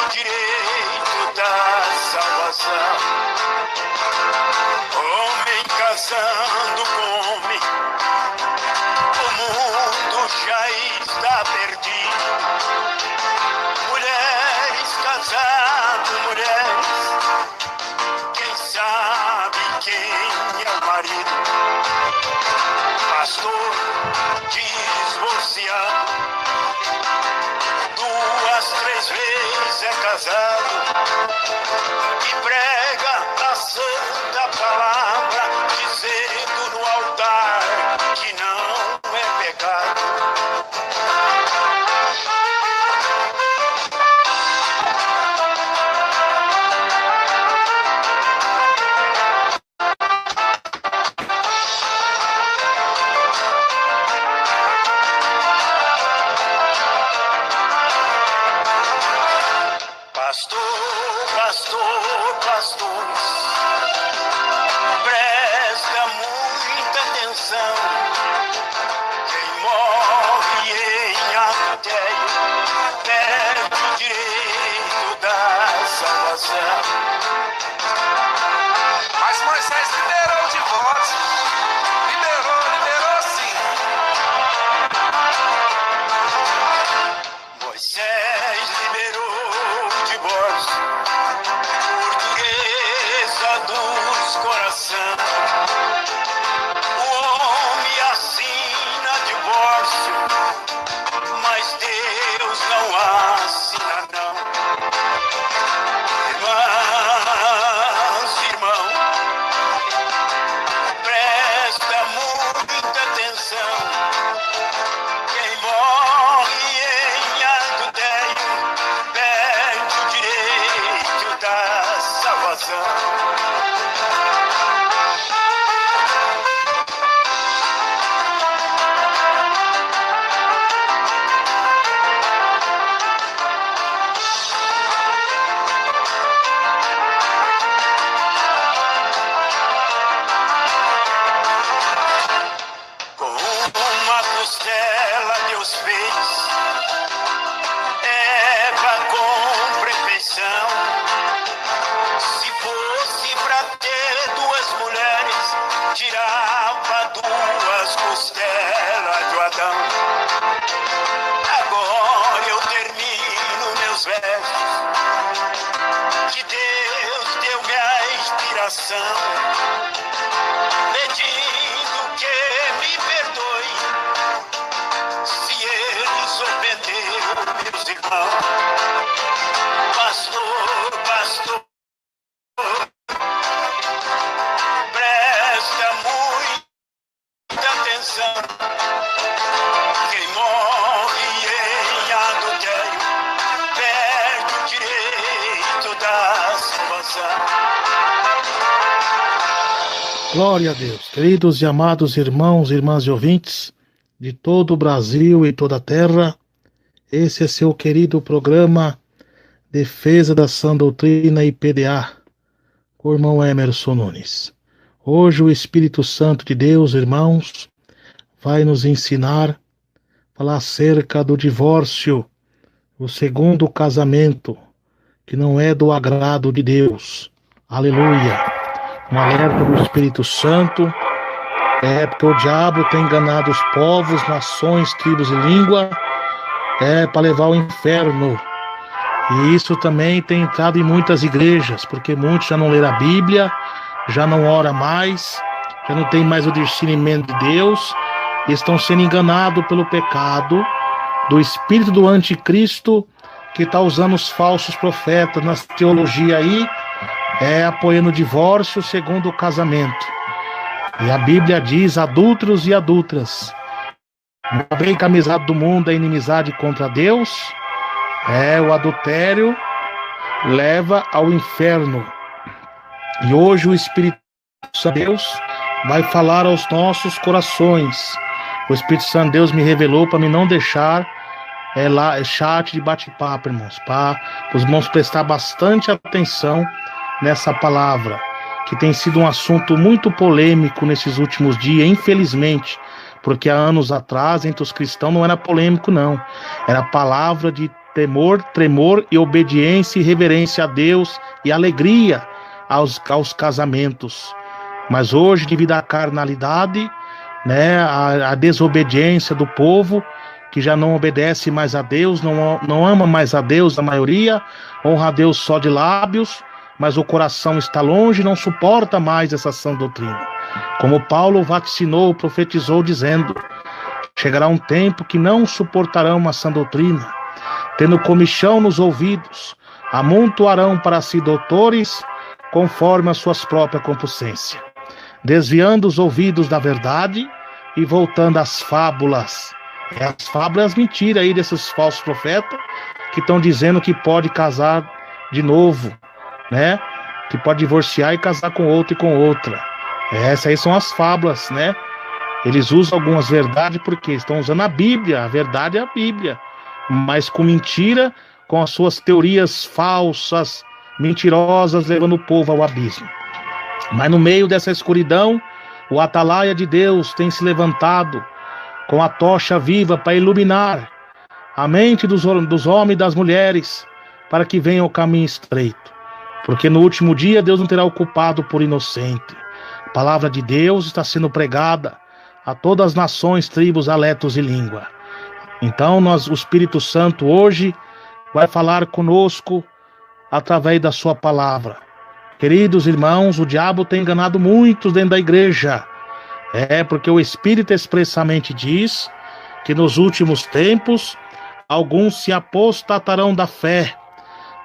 direito da salvação. Homem casando com homem, o mundo já está perdido. Mulheres casando, mulheres, quem sabe quem é o marido? Pastor divorciado, 2, 3 vezes é casado e prega a santa palavra, dizendo no altar que não é pecado. Pastor, presta muita atenção. Quem morre em adultério perde o direito da salvação. Mas Moisés liberou o divórcio. Liberou sim. Moisés liberou o divórcio. Dos coração, o homem assina divórcio, mas Deus não assina não. Irmão, presta muita atenção. Quem morre em adultério perde o direito da salvação. Deus fez Eva com perfeição. Se fosse pra ter 2 mulheres, tirava 2 costelas de Adão. Agora eu termino meus versos, que Deus deu-me a inspiração, pedindo que me perdoe se eles ofenderam meus irmãos. Pastor, presta muita atenção. Quem morre em adultério perde o direito da salvação. Glória a Deus. Queridos e amados irmãos, irmãs e ouvintes de todo o Brasil e toda a terra, esse é seu querido programa Defesa da Sã Doutrina IPDA, com o irmão Emerson Nunes. Hoje o Espírito Santo de Deus, irmãos, vai nos ensinar a falar acerca do divórcio, o segundo casamento, que não é do agrado de Deus. Aleluia! Um alerta do Espírito Santo, porque o diabo tem enganado os povos, nações, tribos e língua, para levar ao inferno. E isso também tem entrado em muitas igrejas, porque muitos já não leram a Bíblia, já não oram mais, já não tem mais o discernimento de Deus, e estão sendo enganados pelo pecado do espírito do anticristo, que está usando os falsos profetas na teologia aí, apoiando o divórcio segundo o casamento. E a Bíblia diz: adúlteros e adúlteras, não bem que a amizade do mundo é inimizade contra Deus. O adultério leva ao inferno. E hoje o Espírito Santo de Deus vai falar aos nossos corações. O Espírito Santo de Deus me revelou para me não deixar chat de bate-papo, irmãos, para os irmãos prestar bastante atenção nessa palavra, que tem sido um assunto muito polêmico nesses últimos dias, infelizmente, porque há anos atrás, entre os cristãos, não era polêmico, não. Era palavra de tremor e obediência e reverência a Deus e alegria aos casamentos. Mas hoje, devido à carnalidade, né, a desobediência do povo, que já não obedece mais a Deus, não ama mais a Deus, a maioria, honra a Deus só de lábios, mas o coração está longe, não suporta mais essa sã doutrina. Como Paulo vaticinou, profetizou, dizendo: chegará um tempo que não suportarão uma sã doutrina, tendo comichão nos ouvidos, amontoarão para si doutores, conforme as suas próprias concupiscências, desviando os ouvidos da verdade e voltando às fábulas. As fábulas mentiras aí desses falsos profetas que estão dizendo que pode casar de novo, né? Que pode divorciar e casar com outro e com outra. Essas aí são as fábulas, né? Eles usam algumas verdades porque estão usando a Bíblia. A verdade é a Bíblia, mas com mentira, com as suas teorias falsas, mentirosas, levando o povo ao abismo. Mas no meio dessa escuridão, o atalaia de Deus tem se levantado com a tocha viva para iluminar a mente dos homens e das mulheres, para que venham ao caminho estreito. Porque no último dia Deus não terá o culpado por inocente. A palavra de Deus está sendo pregada a todas as nações, tribos, aletos e língua. Então o Espírito Santo hoje vai falar conosco através da sua palavra. Queridos irmãos, o diabo tem enganado muitos dentro da igreja. Porque o Espírito expressamente diz que nos últimos tempos alguns se apostatarão da fé,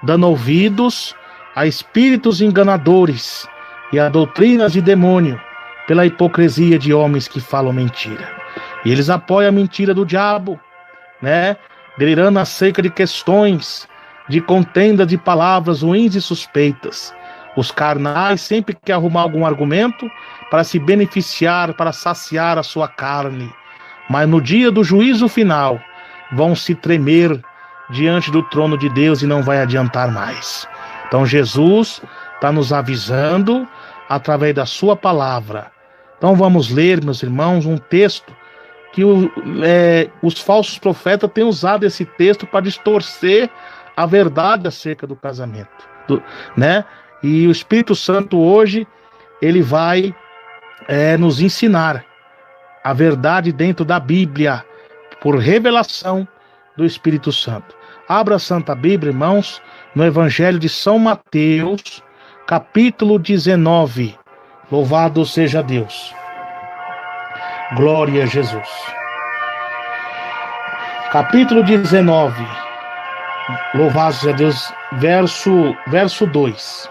dando ouvidos a espíritos enganadores e a doutrinas de demônio, pela hipocrisia de homens que falam mentira. E eles apoiam a mentira do diabo, né? Delirando acerca de questões de contenda de palavras ruins e suspeitas. Os carnais sempre querem arrumar algum argumento para se beneficiar, para saciar a sua carne. Mas no dia do juízo final, vão se tremer diante do trono de Deus e não vai adiantar mais. Então Jesus está nos avisando através da sua palavra. Então vamos ler, meus irmãos, um texto que os falsos profetas têm usado esse texto para distorcer a verdade acerca do casamento, né? E o Espírito Santo hoje, ele vai nos ensinar a verdade dentro da Bíblia, por revelação do Espírito Santo. Abra a Santa Bíblia, irmãos, no Evangelho de São Mateus, capítulo 19. Louvado seja Deus. Glória a Jesus. Capítulo 19. Louvado seja Deus, verso 2.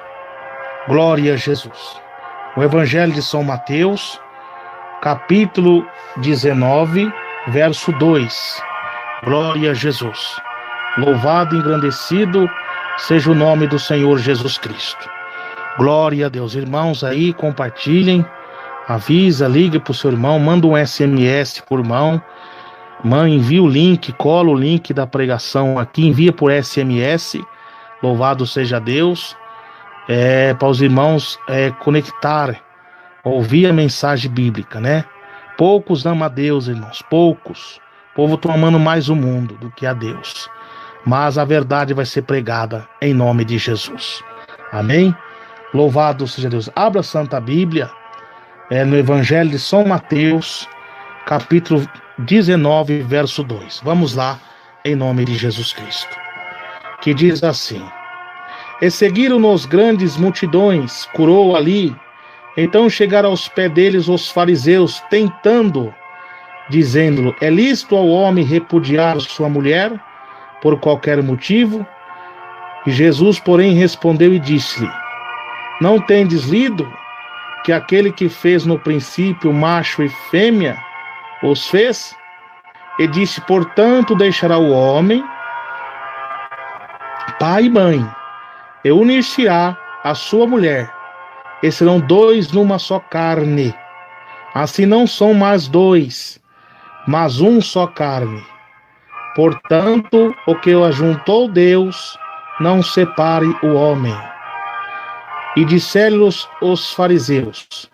Glória a Jesus. O Evangelho de São Mateus, capítulo 19, verso 2. Glória a Jesus. Louvado e engrandecido seja o nome do Senhor Jesus Cristo. Glória a Deus. Irmãos aí, compartilhem, avisa, ligue para o seu irmão, manda um SMS por irmão, envia o link, cola o link da pregação aqui, envia por SMS. Louvado seja Deus. Para os irmãos conectar, ouvir a mensagem bíblica, né? Poucos amam a Deus, irmãos, poucos. O povo está amando mais o mundo do que a Deus. Mas a verdade vai ser pregada em nome de Jesus. Amém? Louvado seja Deus. Abra a Santa Bíblia, no Evangelho de São Mateus, capítulo 19, verso 2. Vamos lá, em nome de Jesus Cristo. Que diz assim: E seguiram-nos grandes multidões, curou ali. Então chegaram aos pés deles os fariseus, tentando, dizendo-lhe: é lícito ao homem repudiar sua mulher por qualquer motivo? E Jesus, porém, respondeu e disse-lhe: não tendes lido que aquele que fez no princípio macho e fêmea os fez? E disse: portanto, deixará o homem pai e mãe, e unir-se-á a sua mulher, e serão dois numa só carne. Assim não são mais dois, mas um só carne. Portanto, o que o ajuntou Deus, não separe o homem. E disseram-lhes os fariseus: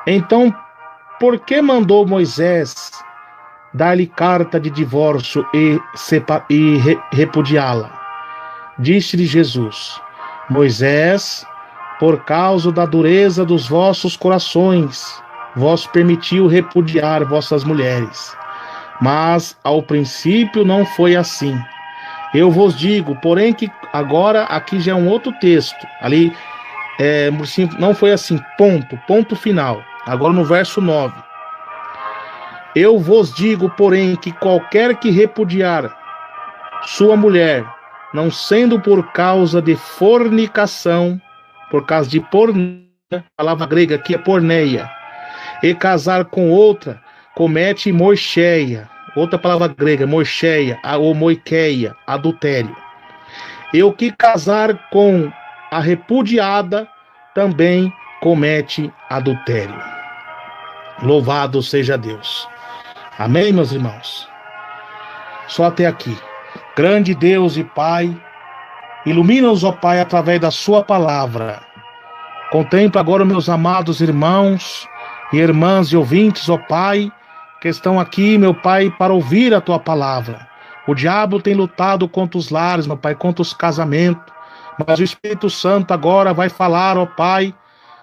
então, por que mandou Moisés dar-lhe carta de divórcio e repudiá-la. Disse-lhe Jesus: Moisés, por causa da dureza dos vossos corações, vos permitiu repudiar vossas mulheres. Mas ao princípio não foi assim. Eu vos digo, porém, que agora aqui já é um outro texto. Ali não foi assim, ponto final. Agora no verso 9. Eu vos digo, porém, que qualquer que repudiar sua mulher, não sendo por causa de fornicação, por causa de porneia, a palavra grega aqui é porneia, e casar com outra, comete moicheia, outra palavra grega, moicheia, ou moiqueia, adultério. E o que casar com a repudiada, também comete adultério. Louvado seja Deus. Amém, meus irmãos? Só até aqui. Grande Deus e Pai, ilumina-nos, ó Pai, através da sua palavra. Contempla agora, meus amados irmãos e irmãs e ouvintes, ó Pai, que estão aqui, meu Pai, para ouvir a tua palavra. O diabo tem lutado contra os lares, meu Pai, contra os casamentos, mas o Espírito Santo agora vai falar, ó Pai,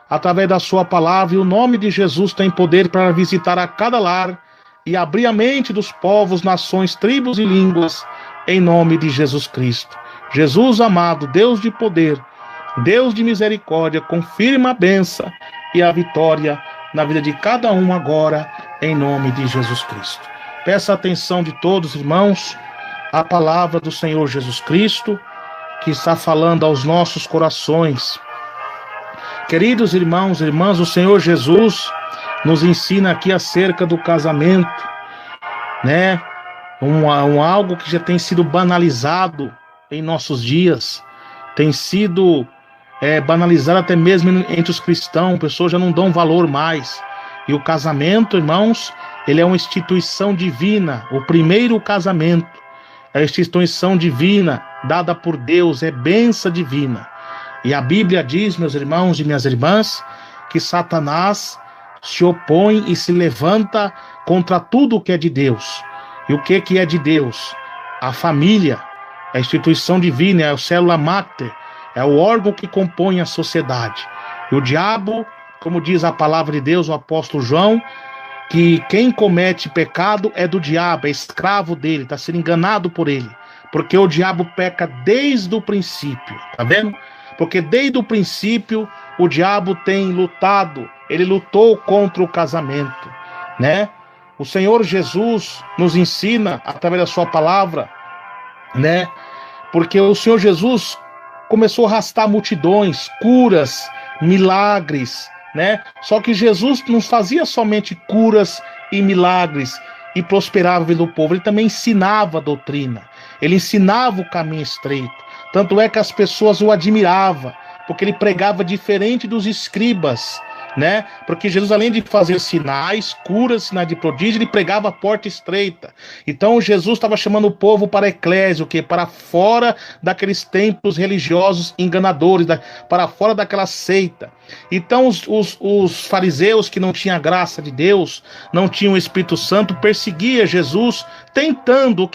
através da sua palavra, e o nome de Jesus tem poder para visitar a cada lar e abrir a mente dos povos, nações, tribos e línguas, em nome de Jesus Cristo. Jesus amado, Deus de poder, Deus de misericórdia, confirma a bênção e a vitória na vida de cada um agora, em nome de Jesus Cristo. Peça a atenção de todos, irmãos, a palavra do Senhor Jesus Cristo, que está falando aos nossos corações. Queridos irmãos e irmãs, o Senhor Jesus nos ensina aqui acerca do casamento, né? Algo que já tem sido banalizado em nossos dias, tem sido banalizado até mesmo entre os cristãos, pessoas já não dão valor mais. E o casamento, irmãos, ele é uma instituição divina. O primeiro casamento é a instituição divina dada por Deus, é bênção divina. E a Bíblia diz, meus irmãos e minhas irmãs, que Satanás se opõe e se levanta contra tudo o que é de Deus. E o que é de Deus? A família, a instituição divina, é a célula máter, é o órgão que compõe a sociedade. E o diabo, como diz a palavra de Deus, o apóstolo João, que quem comete pecado é do diabo, é escravo dele, está sendo enganado por ele. Porque o diabo peca desde o princípio, tá vendo? Porque desde o princípio o diabo tem lutado, ele lutou contra o casamento, né? O Senhor Jesus nos ensina, através da sua palavra, né? Porque o Senhor Jesus começou a arrastar multidões, curas, milagres, né? Só que Jesus não fazia somente curas e milagres e prosperava pelo povo, ele também ensinava a doutrina, ele ensinava o caminho estreito. Tanto é que as pessoas o admiravam, porque ele pregava diferente dos escribas, né? Porque Jesus, além de fazer sinais, curas, sinais de prodígio, ele pregava a porta estreita. Então Jesus estava chamando o povo para a eclésia, o quê? Para fora daqueles templos religiosos enganadores, para fora daquela seita. Então os fariseus que não tinham a graça de Deus, não tinham o Espírito Santo, perseguia Jesus, tentando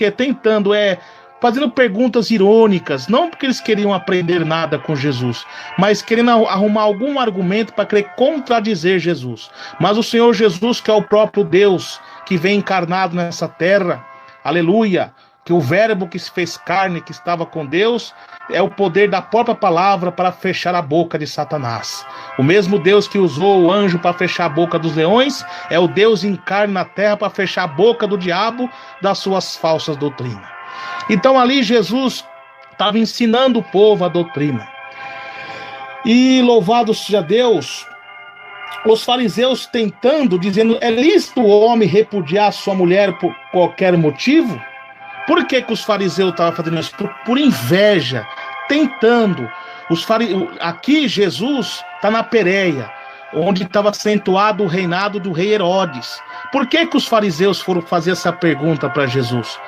fazendo perguntas irônicas, não porque eles queriam aprender nada com Jesus, mas querendo arrumar algum argumento para querer contradizer Jesus. Mas o Senhor Jesus, que é o próprio Deus, que vem encarnado nessa terra, aleluia, que o verbo que se fez carne, que estava com Deus, é o poder da própria palavra para fechar a boca de Satanás. O mesmo Deus que usou o anjo para fechar a boca dos leões, é o Deus encarna na terra para fechar a boca do diabo das suas falsas doutrinas. Então ali Jesus estava ensinando o povo a doutrina. E louvado seja Deus, os fariseus tentando, dizendo, é lícito o homem repudiar sua mulher por qualquer motivo? Por que os fariseus estavam fazendo isso? Por inveja, tentando. Aqui Jesus está na Pérea, onde estava acentuado o reinado do rei Herodes. Por que os fariseus foram fazer essa pergunta para Jesus?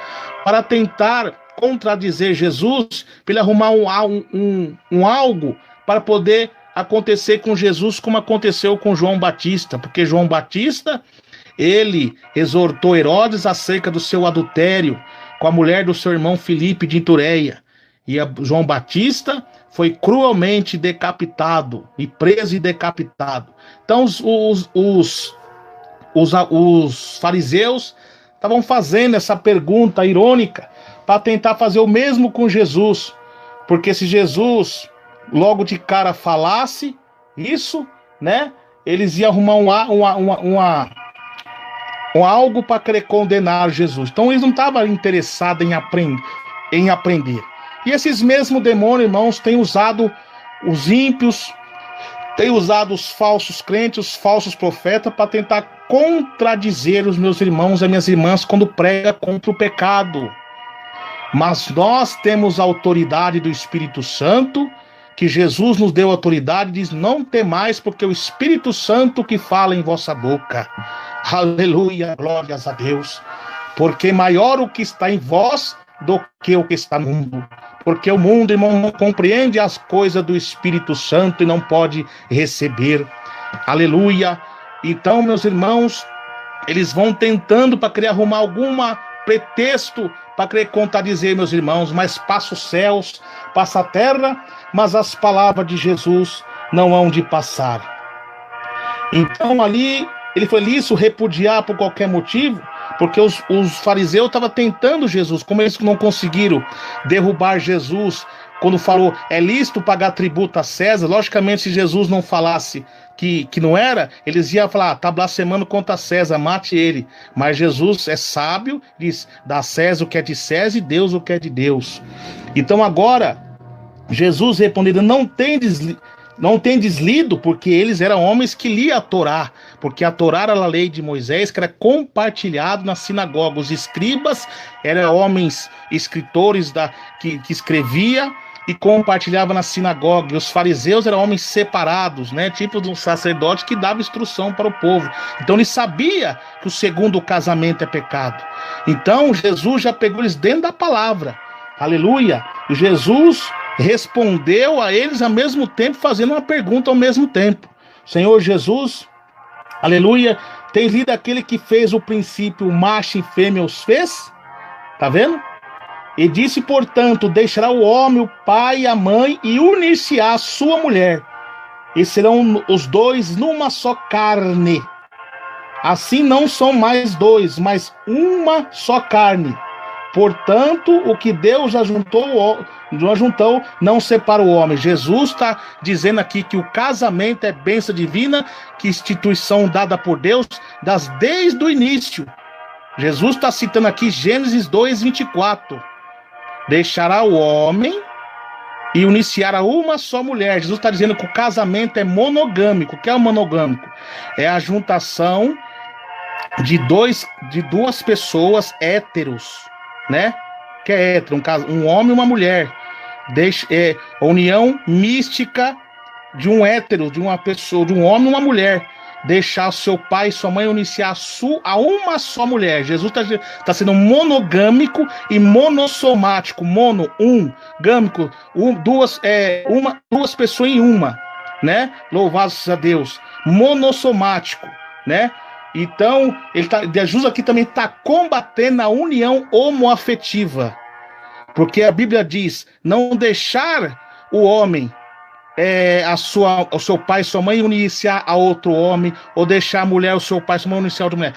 Para tentar contradizer Jesus, para ele arrumar algo para poder acontecer com Jesus como aconteceu com João Batista, porque João Batista, ele exortou Herodes acerca do seu adultério com a mulher do seu irmão Filipe de Itureia. E João Batista foi cruelmente decapitado, e preso e decapitado. Então os fariseus estavam fazendo essa pergunta irônica para tentar fazer o mesmo com Jesus. Porque se Jesus logo de cara falasse isso, né, eles iam arrumar algo para querer condenar Jesus. Então eles não estavam interessados em aprender. E esses mesmos demônios, irmãos, têm usado os ímpios, têm usado os falsos crentes, os falsos profetas, para tentar contradizer os meus irmãos e as minhas irmãs quando prega contra o pecado. Mas nós temos a autoridade do Espírito Santo, que Jesus nos deu autoridade, diz: não temais, porque o Espírito Santo que fala em vossa boca. Aleluia, glórias a Deus. Porque maior o que está em vós do que o que está no mundo. Porque o mundo, irmão, não compreende as coisas do Espírito Santo e não pode receber. Aleluia. Então, meus irmãos, eles vão tentando para querer arrumar alguma pretexto para querer contradizer, meus irmãos, mas passa os céus, passa a terra, mas as palavras de Jesus não hão de passar. Então ali, ele foi lícito repudiar por qualquer motivo, porque os fariseus estavam tentando Jesus, como eles não conseguiram derrubar Jesus, quando falou, é lícito pagar tributo a César, logicamente se Jesus não falasse que não era, eles iam falar, tá blasfemando contra César, mate ele. Mas Jesus é sábio, diz, dá a César o que é de César e Deus o que é de Deus. Então agora, Jesus respondendo, não tem deslido, porque eles eram homens que liam a Torá, porque a Torá era a lei de Moisés, que era compartilhado na sinagoga. Os escribas eram homens escritores que escrevia e compartilhava na sinagoga. E os fariseus eram homens separados, né? Tipo de um sacerdote que dava instrução para o povo. Então ele sabia que o segundo casamento é pecado. Então Jesus já pegou eles dentro da palavra. Aleluia! E Jesus respondeu a eles ao mesmo tempo, fazendo uma pergunta ao mesmo tempo. Senhor Jesus, aleluia, tem lido aquele que fez o princípio, macho e fêmea os fez? Tá vendo? E disse, portanto, deixará o homem, o pai e a mãe, e unir-se-á a sua mulher, e serão os dois numa só carne. Assim não são mais dois, mas uma só carne. Portanto, o que Deus já juntou, não separa o homem. Jesus está dizendo aqui que o casamento é bênção divina, que instituição dada por Deus, desde o início. Jesus está citando aqui Gênesis 2:24. Deixará o homem e unir-se-á uma só mulher. Jesus está dizendo que o casamento é monogâmico. O que é o monogâmico? É a juntação de duas pessoas héteros, né? Que é hétero, um homem e uma mulher. A união mística de um hétero, de uma pessoa, de um homem e uma mulher. Deixar seu pai e sua mãe unir-se a uma só mulher. Jesus está sendo monogâmico e monossomático. Mono, gâmico, duas pessoas em uma, né? Louvados a Deus. Monossomático, né? Então, Jesus aqui também está combatendo a união homoafetiva. Porque a Bíblia diz, não deixar o homem, o seu pai e sua mãe unir-se a outro homem, ou deixar a mulher, o seu pai e sua mãe unir-se a outra mulher.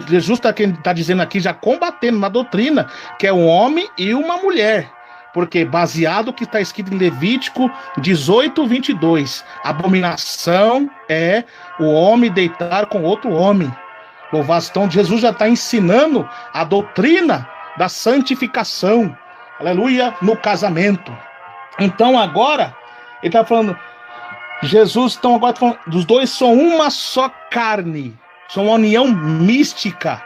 Jesus está dizendo aqui, já combatendo uma doutrina, que é um homem e uma mulher. Porque baseado no que está escrito em Levítico 18:22, abominação é o homem deitar com outro homem. Louvado. Então Jesus já está ensinando a doutrina da santificação, aleluia, no casamento. Então agora, ele está falando, Jesus, então agora tá falando, os dois são uma só carne, são uma união mística.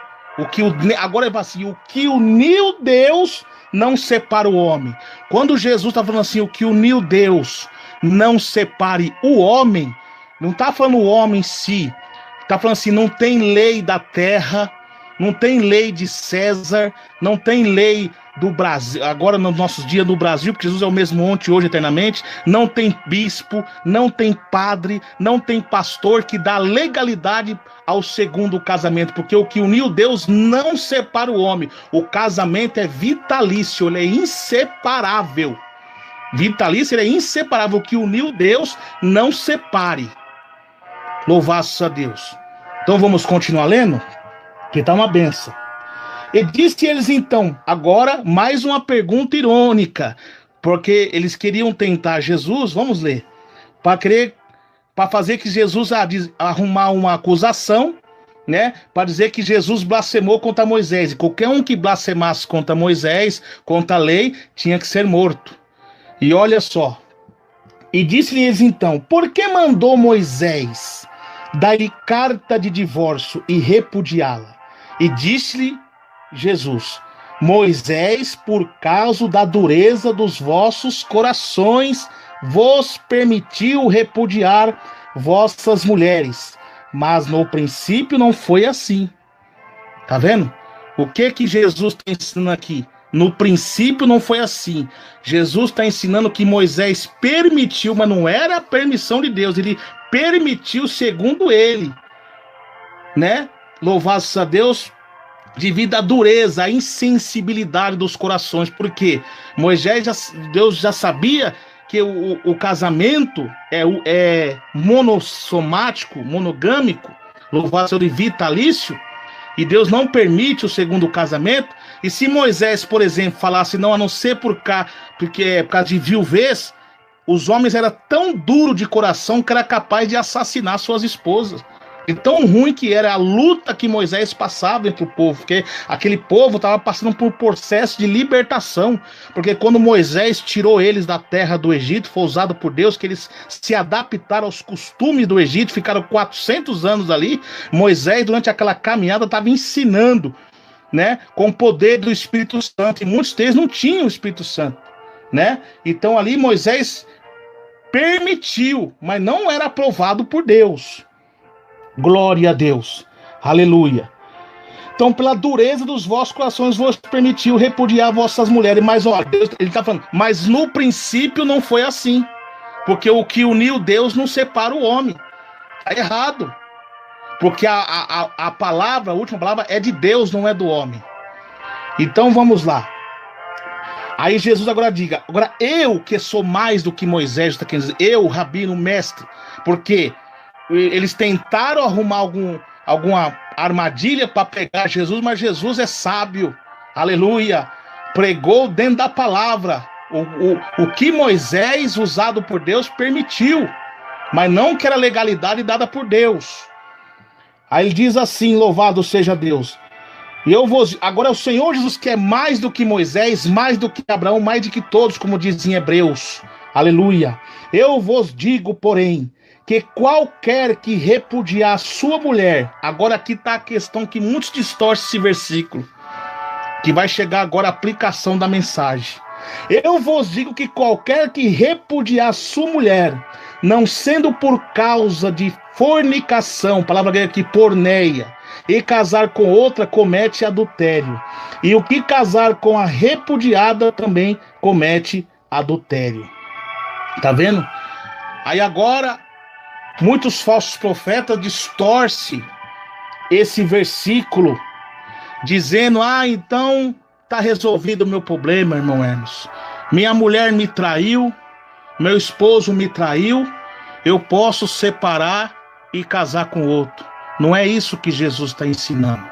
Agora é assim, o que uniu Deus não separa o homem. Quando Jesus está falando assim, o que uniu Deus não separe o homem, não está falando o homem em si, está falando assim, não tem lei da terra, não tem lei de César, não tem lei do Brasil, agora nos nossos dias no Brasil, porque Jesus é o mesmo ontem, hoje, eternamente, não tem bispo, não tem padre, não tem pastor que dá legalidade ao segundo casamento, porque o que uniu Deus não separa o homem. O casamento é vitalício, ele é inseparável. Vitalício, ele é inseparável. O que uniu Deus não separe. Louvado seja Deus. Então vamos continuar lendo, que tá uma benção. E disse eles então, agora mais uma pergunta irônica, porque eles queriam tentar Jesus, vamos ler, para fazer que Jesus arrumar uma acusação, né, para dizer que Jesus blasfemou contra Moisés, e qualquer um que blasfemasse contra Moisés, contra a lei, tinha que ser morto. E olha só, e disse-lhes então, por que mandou Moisés dar-lhe carta de divórcio e repudiá-la? E disse-lhe Jesus, Moisés, por causa da dureza dos vossos corações, vos permitiu repudiar vossas mulheres, mas no princípio não foi assim. Tá vendo? O que Jesus está ensinando aqui? No princípio não foi assim. Jesus está ensinando que Moisés permitiu, mas não era a permissão de Deus, ele permitiu segundo ele, né? Louvado seja Deus, devido à dureza, à insensibilidade dos corações, porque Deus já sabia que o casamento é monossomático, monogâmico, louvado seja Deus, vitalício, e Deus não permite o segundo casamento. E se Moisés, por exemplo, falasse não, a não ser porque é por causa de viuvez, os homens eram tão duros de coração que era capaz de assassinar suas esposas. E tão ruim que era a luta que Moisés passava entre o povo, porque aquele povo estava passando por um processo de libertação, porque quando Moisés tirou eles da terra do Egito, foi usado por Deus, que eles se adaptaram aos costumes do Egito, ficaram 400 anos ali. Moisés, durante aquela caminhada, estava ensinando, né, com o poder do Espírito Santo, e muitos deles não tinham o Espírito Santo, né? Então ali Moisés permitiu, mas não era aprovado por Deus. Glória a Deus, aleluia. Então, pela dureza dos vossos corações, vos permitiu repudiar vossas mulheres. Mas, ó, Deus, ele está falando, mas no princípio não foi assim, porque o que uniu Deus não separa o homem. Está errado, porque a palavra, a última palavra é de Deus, não é do homem. Então, vamos lá. Aí Jesus agora diga, agora eu que sou mais do que Moisés, está querendo dizer, eu, rabino, mestre, porque eles tentaram arrumar alguma armadilha para pegar Jesus, mas Jesus é sábio, aleluia, pregou dentro da palavra, o que Moisés, usado por Deus, permitiu, mas não que era legalidade dada por Deus. Aí ele diz assim, louvado seja Deus, agora é o Senhor Jesus que é mais do que Moisés, mais do que Abraão, mais do que todos, como diz em Hebreus, aleluia. Eu vos digo, porém, que qualquer que repudiar a sua mulher, agora aqui está a questão que muitos distorcem esse versículo, que vai chegar agora a aplicação da mensagem. Eu vos digo que qualquer que repudiar a sua mulher, não sendo por causa de fornicação, palavra grega aqui, porneia, e casar com outra, comete adultério. E o que casar com a repudiada também comete adultério. Tá vendo? Aí agora muitos falsos profetas distorcem esse versículo, dizendo, então tá resolvido o meu problema, irmão Hermes. Minha mulher me traiu, meu esposo me traiu, eu posso separar e casar com outro. Não é isso que Jesus está ensinando.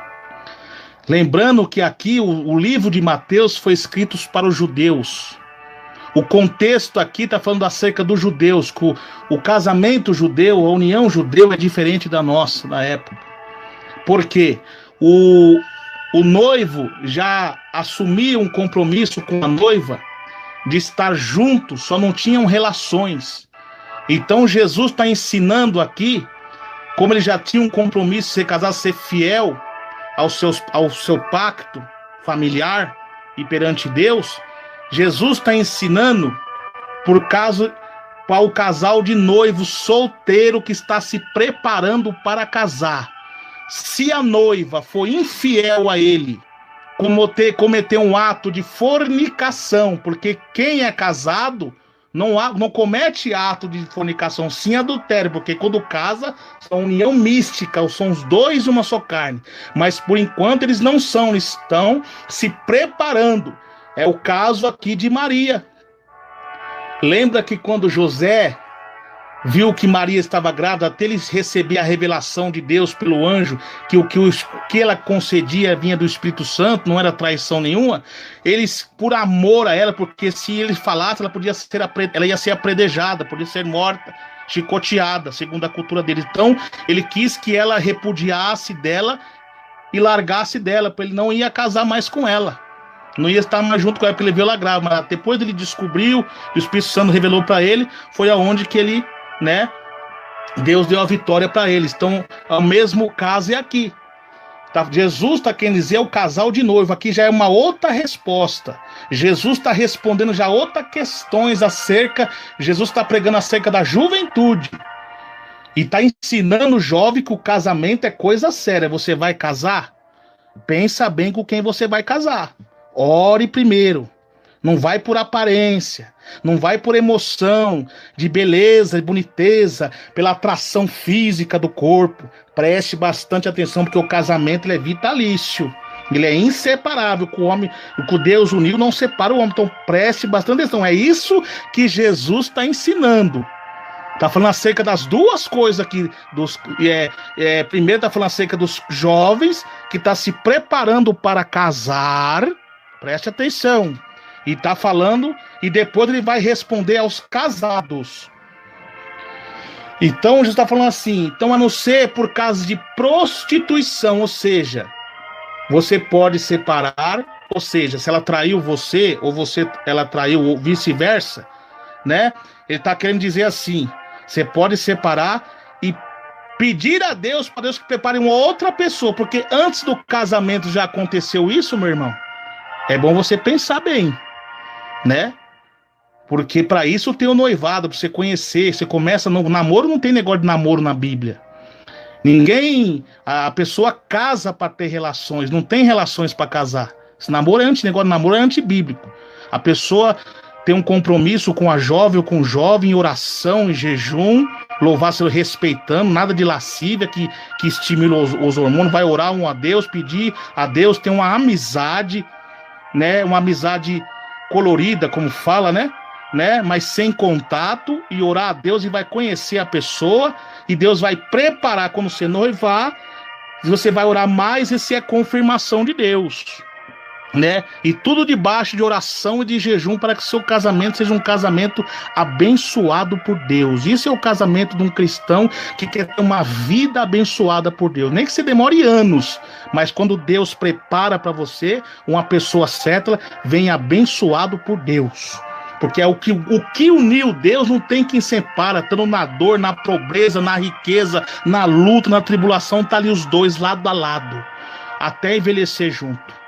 Lembrando que aqui o livro de Mateus foi escrito para os judeus. O contexto aqui está falando acerca dos judeus, que o casamento judeu, a união judeu é diferente da nossa, da época. Porque o noivo já assumia um compromisso com a noiva de estar junto, só não tinham relações. Então Jesus está ensinando aqui, como ele já tinha um compromisso de ser casado, ser fiel ao seu pacto familiar e perante Deus, Jesus está ensinando para o casal de noivo solteiro que está se preparando para casar. se a noiva for infiel a ele, cometer um ato de fornicação, porque quem é casado não comete ato de fornicação, sim adultério, porque quando casa, são união mística, são os dois uma só carne. Mas por enquanto eles não são, eles estão se preparando. É o caso aqui de Maria. Lembra que quando José viu que Maria estava grávida, até ele receber a revelação de Deus pelo anjo, que o que ela concedia vinha do Espírito Santo, não era traição nenhuma, eles, por amor a ela, porque se ele falasse, ela ia ser apredejada, podia ser morta, chicoteada, segundo a cultura dele. Então, ele quis que ela repudiasse dela e largasse dela, para ele não ia casar mais com ela. Não ia estar mais junto com ela, porque ele viu ela grávida. Mas depois ele descobriu, o Espírito Santo revelou para ele, foi aonde que ele, Deus deu a vitória para eles. Então, o mesmo caso é aqui. Jesus está querendo dizer o casal de noivo. Aqui já é uma outra resposta. Jesus está respondendo já outras questões acerca. Jesus está pregando acerca da juventude. E está ensinando o jovem que o casamento é coisa séria. Você vai casar? Pensa bem com quem você vai casar. Ore primeiro. Não vai por aparência, não vai por emoção, de beleza e boniteza, pela atração física do corpo. Preste bastante atenção, porque o casamento ele é vitalício. Ele é inseparável com o homem, com Deus uniu não separa o homem. Então preste bastante atenção. É isso que Jesus está ensinando. Está falando acerca das duas coisas aqui. Primeiro está falando acerca dos jovens que estão se preparando para casar. Preste atenção. E está falando, e depois ele vai responder aos casados. Então, Jesus está falando assim, então a não ser por causa de prostituição, ou seja, você pode separar, ou seja, se ela traiu você, ou ela traiu, ou vice-versa, Ele está querendo dizer assim, você pode separar e pedir a Deus, para Deus que prepare uma outra pessoa, porque antes do casamento já aconteceu isso, meu irmão. É bom você pensar bem. Porque para isso tem o noivado, para você conhecer. Você começa no namoro, não tem negócio de namoro na Bíblia. A pessoa casa para ter relações, não tem relações para casar. Esse namoro negócio de namoro é antibíblico. A pessoa tem um compromisso com a jovem ou com o jovem, em oração, em jejum, louvar, se respeitando, nada de lascívia que estimula os hormônios, vai orar um a Deus, pedir a Deus, ter uma amizade, uma amizade colorida, como fala, mas sem contato, e orar a Deus e vai conhecer a pessoa, e Deus vai preparar quando você noivar, você vai orar mais, e se é confirmação de Deus, e tudo debaixo de oração e de jejum, para que seu casamento seja um casamento abençoado por Deus. Isso é o casamento de um cristão que quer ter uma vida abençoada por Deus, nem que se demore anos, mas quando Deus prepara para você uma pessoa certa, vem abençoado por Deus. Porque é o que uniu Deus não tem quem separa, estando na dor, na pobreza, na riqueza, na luta, na tribulação, tá ali os dois lado a lado, até envelhecer junto.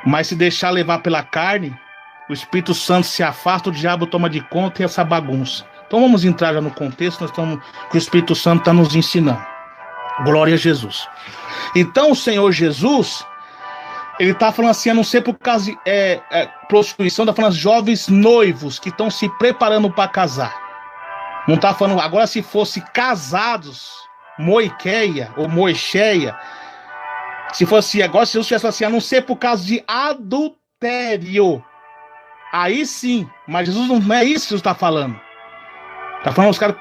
Mas se deixar levar pela carne, o Espírito Santo se afasta, o diabo toma de conta e essa bagunça. Então vamos entrar já no contexto, que o Espírito Santo está nos ensinando. Glória a Jesus. Então o Senhor Jesus, ele está falando assim, a não ser por causa de prostituição, está falando jovens noivos que estão se preparando para casar. Não está falando, agora se fosse casados, moiqueia ou moixeia, se fosse agora, se Jesus tivesse assim, a não ser por causa de adultério, aí sim, mas Jesus não é isso que Jesus está falando. Está falando os casos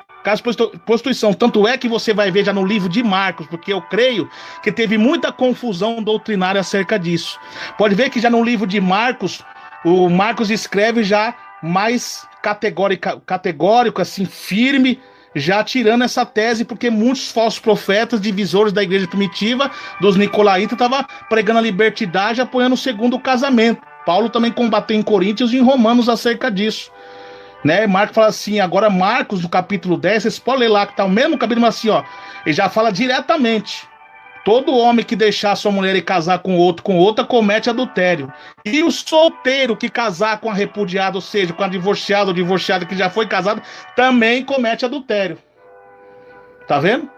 de prostituição. Tanto é que você vai ver já no livro de Marcos, porque eu creio que teve muita confusão doutrinária acerca disso. Pode ver que já no livro de Marcos, o Marcos escreve já mais categórico, assim, firme, já tirando essa tese, porque muitos falsos profetas, divisores da igreja primitiva, dos nicolaítas, estavam pregando a libertinagem, apoiando o segundo casamento. Paulo também combateu em Coríntios e em Romanos acerca disso. Marcos fala assim, agora Marcos, no capítulo 10, vocês podem ler lá, que está o mesmo capítulo, mas assim, ele já fala diretamente. Todo homem que deixar sua mulher e casar com outra, comete adultério. E o solteiro que casar com a repudiada, ou seja, com a divorciada ou divorciada que já foi casada, também comete adultério. Tá vendo?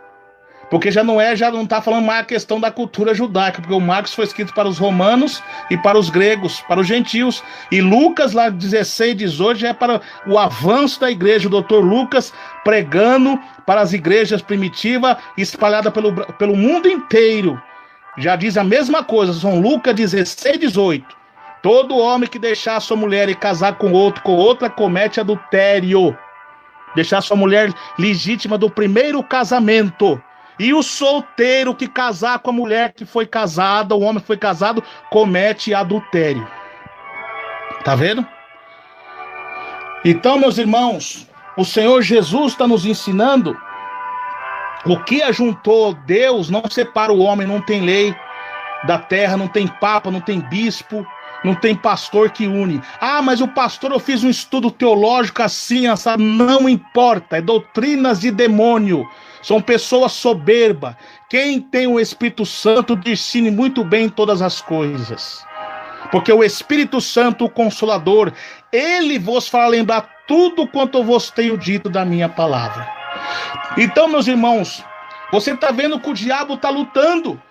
Porque já não está falando mais a questão da cultura judaica, porque o Marcos foi escrito para os romanos e para os gregos, para os gentios. E Lucas, lá 16, 18, já é para o avanço da igreja. O doutor Lucas pregando para as igrejas primitivas, espalhadas pelo mundo inteiro. Já diz a mesma coisa, São Lucas 16, 18. Todo homem que deixar sua mulher e casar com outra, comete adultério. Deixar sua mulher legítima do primeiro casamento. E o solteiro que casar com a mulher que foi casada, o homem que foi casado, comete adultério. Tá vendo? Então, meus irmãos, o Senhor Jesus está nos ensinando o que ajuntou Deus, não separa o homem, não tem lei da terra, não tem papa, não tem bispo, não tem pastor que une. Ah, mas o pastor, eu fiz um estudo teológico assim, sabe? Não importa, é doutrinas de demônio. São pessoas soberbas. Quem tem o Espírito Santo discerne muito bem todas as coisas. Porque o Espírito Santo, o Consolador, ele vos fará lembrar tudo quanto eu vos tenho dito da minha palavra. Então, meus irmãos, você está vendo que o diabo está lutando.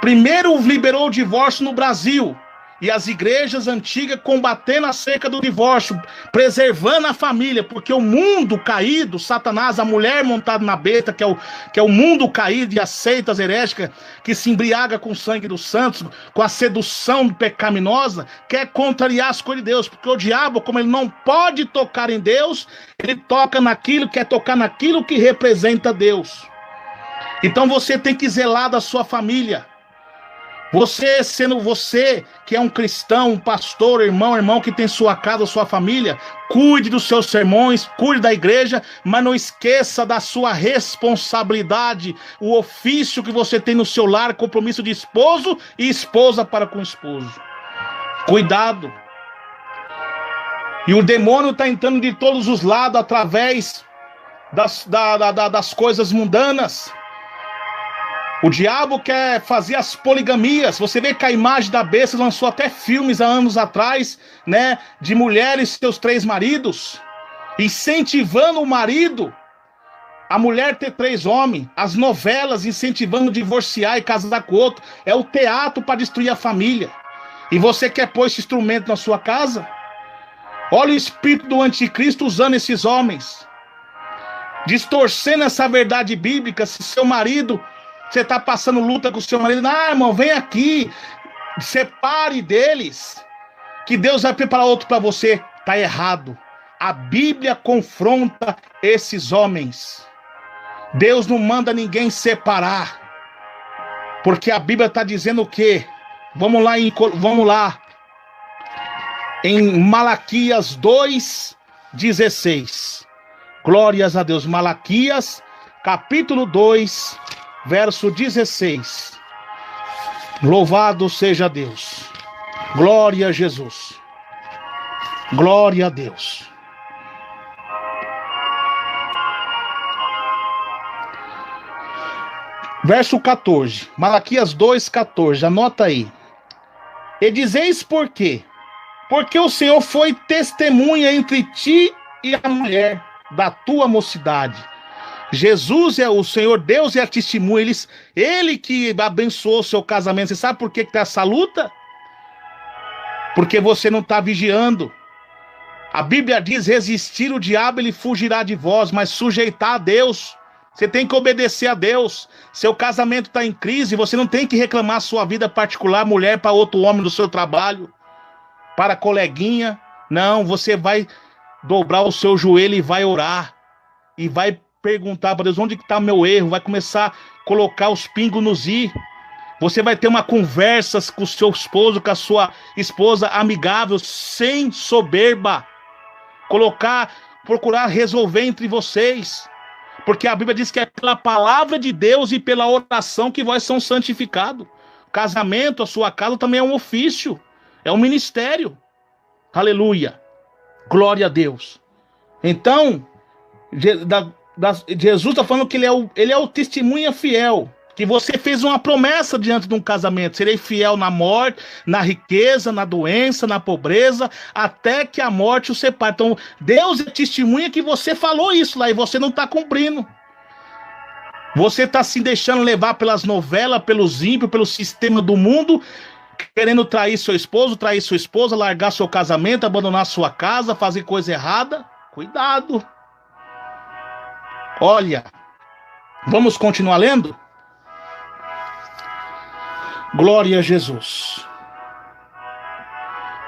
Primeiro liberou o divórcio no Brasil. E as igrejas antigas combatendo acerca do divórcio, preservando a família, porque o mundo caído, Satanás, a mulher montada na besta, que é o mundo caído e as seitas heréticas, que se embriaga com o sangue dos santos, com a sedução pecaminosa, quer contrariar as coisas de Deus, porque o diabo, como ele não pode tocar em Deus, ele toca naquilo, quer tocar naquilo que representa Deus. Então você tem que zelar da sua família. Você, sendo você que é um cristão, um pastor, irmão que tem sua casa, sua família, cuide dos seus sermões, cuide da igreja, mas não esqueça da sua responsabilidade, o ofício que você tem no seu lar, compromisso de esposo e esposa para com o esposo. Cuidado. E o demônio está entrando de todos os lados através das coisas mundanas. O diabo quer fazer as poligamias. Você vê que a imagem da besta lançou até filmes há anos atrás, né? De mulheres e seus 3 maridos, incentivando o marido, a mulher ter 3 homens. As novelas incentivando divorciar e casar com outro. É o teatro para destruir a família. E você quer pôr esse instrumento na sua casa? Olha o espírito do anticristo usando esses homens, distorcendo essa verdade bíblica. Se seu marido... Você está passando luta com o seu marido. Ah, irmão, vem aqui. Separe deles. Que Deus vai preparar outro para você. Está errado. A Bíblia confronta esses homens. Deus não manda ninguém separar. Porque a Bíblia está dizendo o quê? Vamos lá. Em Malaquias 2:16. Glórias a Deus. Malaquias, capítulo 2, verso 16. Louvado seja Deus. Glória a Jesus. Glória a Deus. Verso 14. Malaquias 2:14. Anota aí. E dizeis por quê? Porque o Senhor foi testemunha entre ti e a mulher da tua mocidade. Jesus é o Senhor, Deus é a testemunha, ele que abençoou o seu casamento. Você sabe por que está essa luta? Porque você não está vigiando. A Bíblia diz: resistir o diabo, ele fugirá de vós, mas sujeitar a Deus. Você tem que obedecer a Deus. Seu casamento está em crise, você não tem que reclamar sua vida particular, mulher para outro homem do seu trabalho, para coleguinha. Não, você vai dobrar o seu joelho e vai orar. E vai perguntar para Deus: onde está o meu erro? Vai começar a colocar os pingos nos i. Você vai ter uma conversa com o seu esposo, com a sua esposa, amigável, sem soberba. Procurar resolver entre vocês. Porque a Bíblia diz que é pela palavra de Deus e pela oração que vós são santificados. Casamento, a sua casa também é um ofício. É um ministério. Aleluia. Glória a Deus. Então, Jesus está falando que ele é o testemunha fiel. Que você fez uma promessa diante de um casamento: serei fiel na morte, na riqueza, na doença, na pobreza, até que a morte o separe. Então, Deus é testemunha que você falou isso lá e você não está cumprindo. Você está se deixando levar pelas novelas, pelos ímpios, pelo sistema do mundo, querendo trair seu esposo, trair sua esposa, largar seu casamento, abandonar sua casa, fazer coisa errada. Cuidado. Olha, vamos continuar lendo? Glória a Jesus.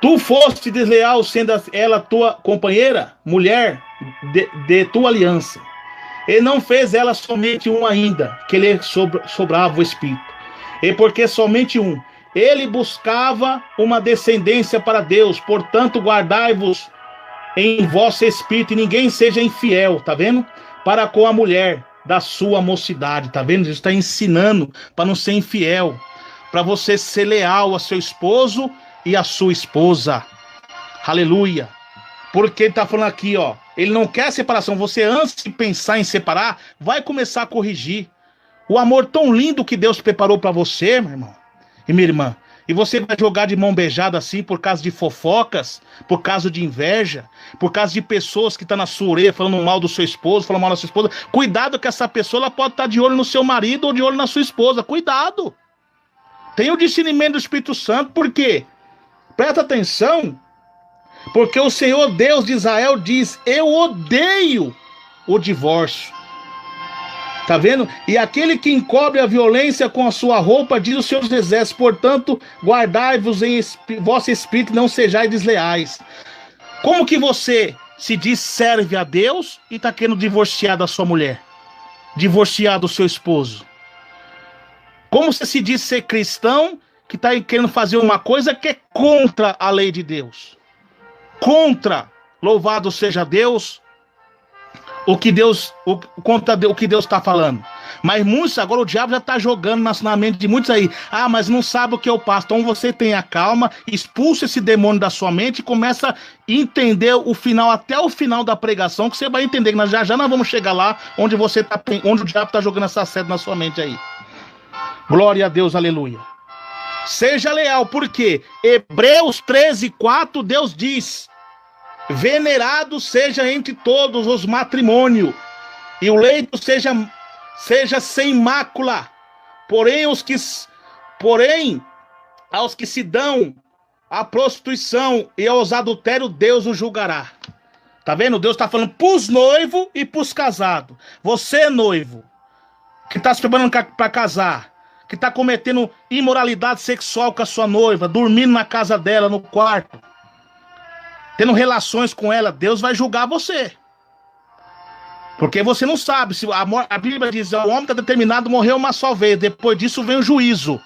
Tu foste desleal, sendo ela tua companheira, mulher de tua aliança. E não fez ela somente um ainda, que lhe sobrava o espírito. E porque somente um, ele buscava uma descendência para Deus. Portanto, guardai-vos em vosso espírito, e ninguém seja infiel, tá vendo? Para com a mulher da sua mocidade, tá vendo? Jesus está ensinando para não ser infiel, para você ser leal a seu esposo e a sua esposa. Aleluia. Porque ele tá falando aqui, ó, ele não quer separação. Você, antes de pensar em separar, vai começar a corrigir o amor tão lindo que Deus preparou para você, meu irmão e minha irmã. E você vai jogar de mão beijada assim por causa de fofocas, por causa de inveja, por causa de pessoas que estão na sua orelha falando mal do seu esposo, falando mal da sua esposa. Cuidado, que essa pessoa ela pode estar de olho no seu marido ou de olho na sua esposa. Cuidado. Tenha o discernimento do Espírito Santo. Por quê? Presta atenção. Porque o Senhor Deus de Israel diz: eu odeio o divórcio. Tá vendo? E aquele que encobre a violência com a sua roupa, diz os seus exércitos: portanto, guardai-vos em vosso espírito, não sejais desleais. Como que você se diz serve a Deus e está querendo divorciar da sua mulher? Divorciar do seu esposo? Como você se diz ser cristão que está querendo fazer uma coisa que é contra a lei de Deus? Contra, louvado seja Deus, contra o que Deus está falando. Mas muitos, agora o diabo já está jogando na mente de muitos aí: ah, mas não sabe o que eu passo. Então você tenha calma, expulsa esse demônio da sua mente e começa a entender o final, até o final da pregação, que você vai entender que nós já nós vamos chegar lá onde onde o diabo está jogando essa seta na sua mente aí. Glória a Deus, aleluia. Seja leal, porque Hebreus 13:4, Deus diz: venerado seja entre todos os matrimônios, e o leito seja sem mácula. Porém, aos que se dão à prostituição e aos adultérios, Deus o julgará. Tá vendo? Deus tá falando pros noivos e pros casados. Você, noivo, que tá se preparando para casar, que tá cometendo imoralidade sexual com a sua noiva, dormindo na casa dela, no quarto, tendo relações com ela, Deus vai julgar você. Porque você não sabe, se a Bíblia diz: o homem está determinado a morrer uma só vez, depois disso vem o juízo.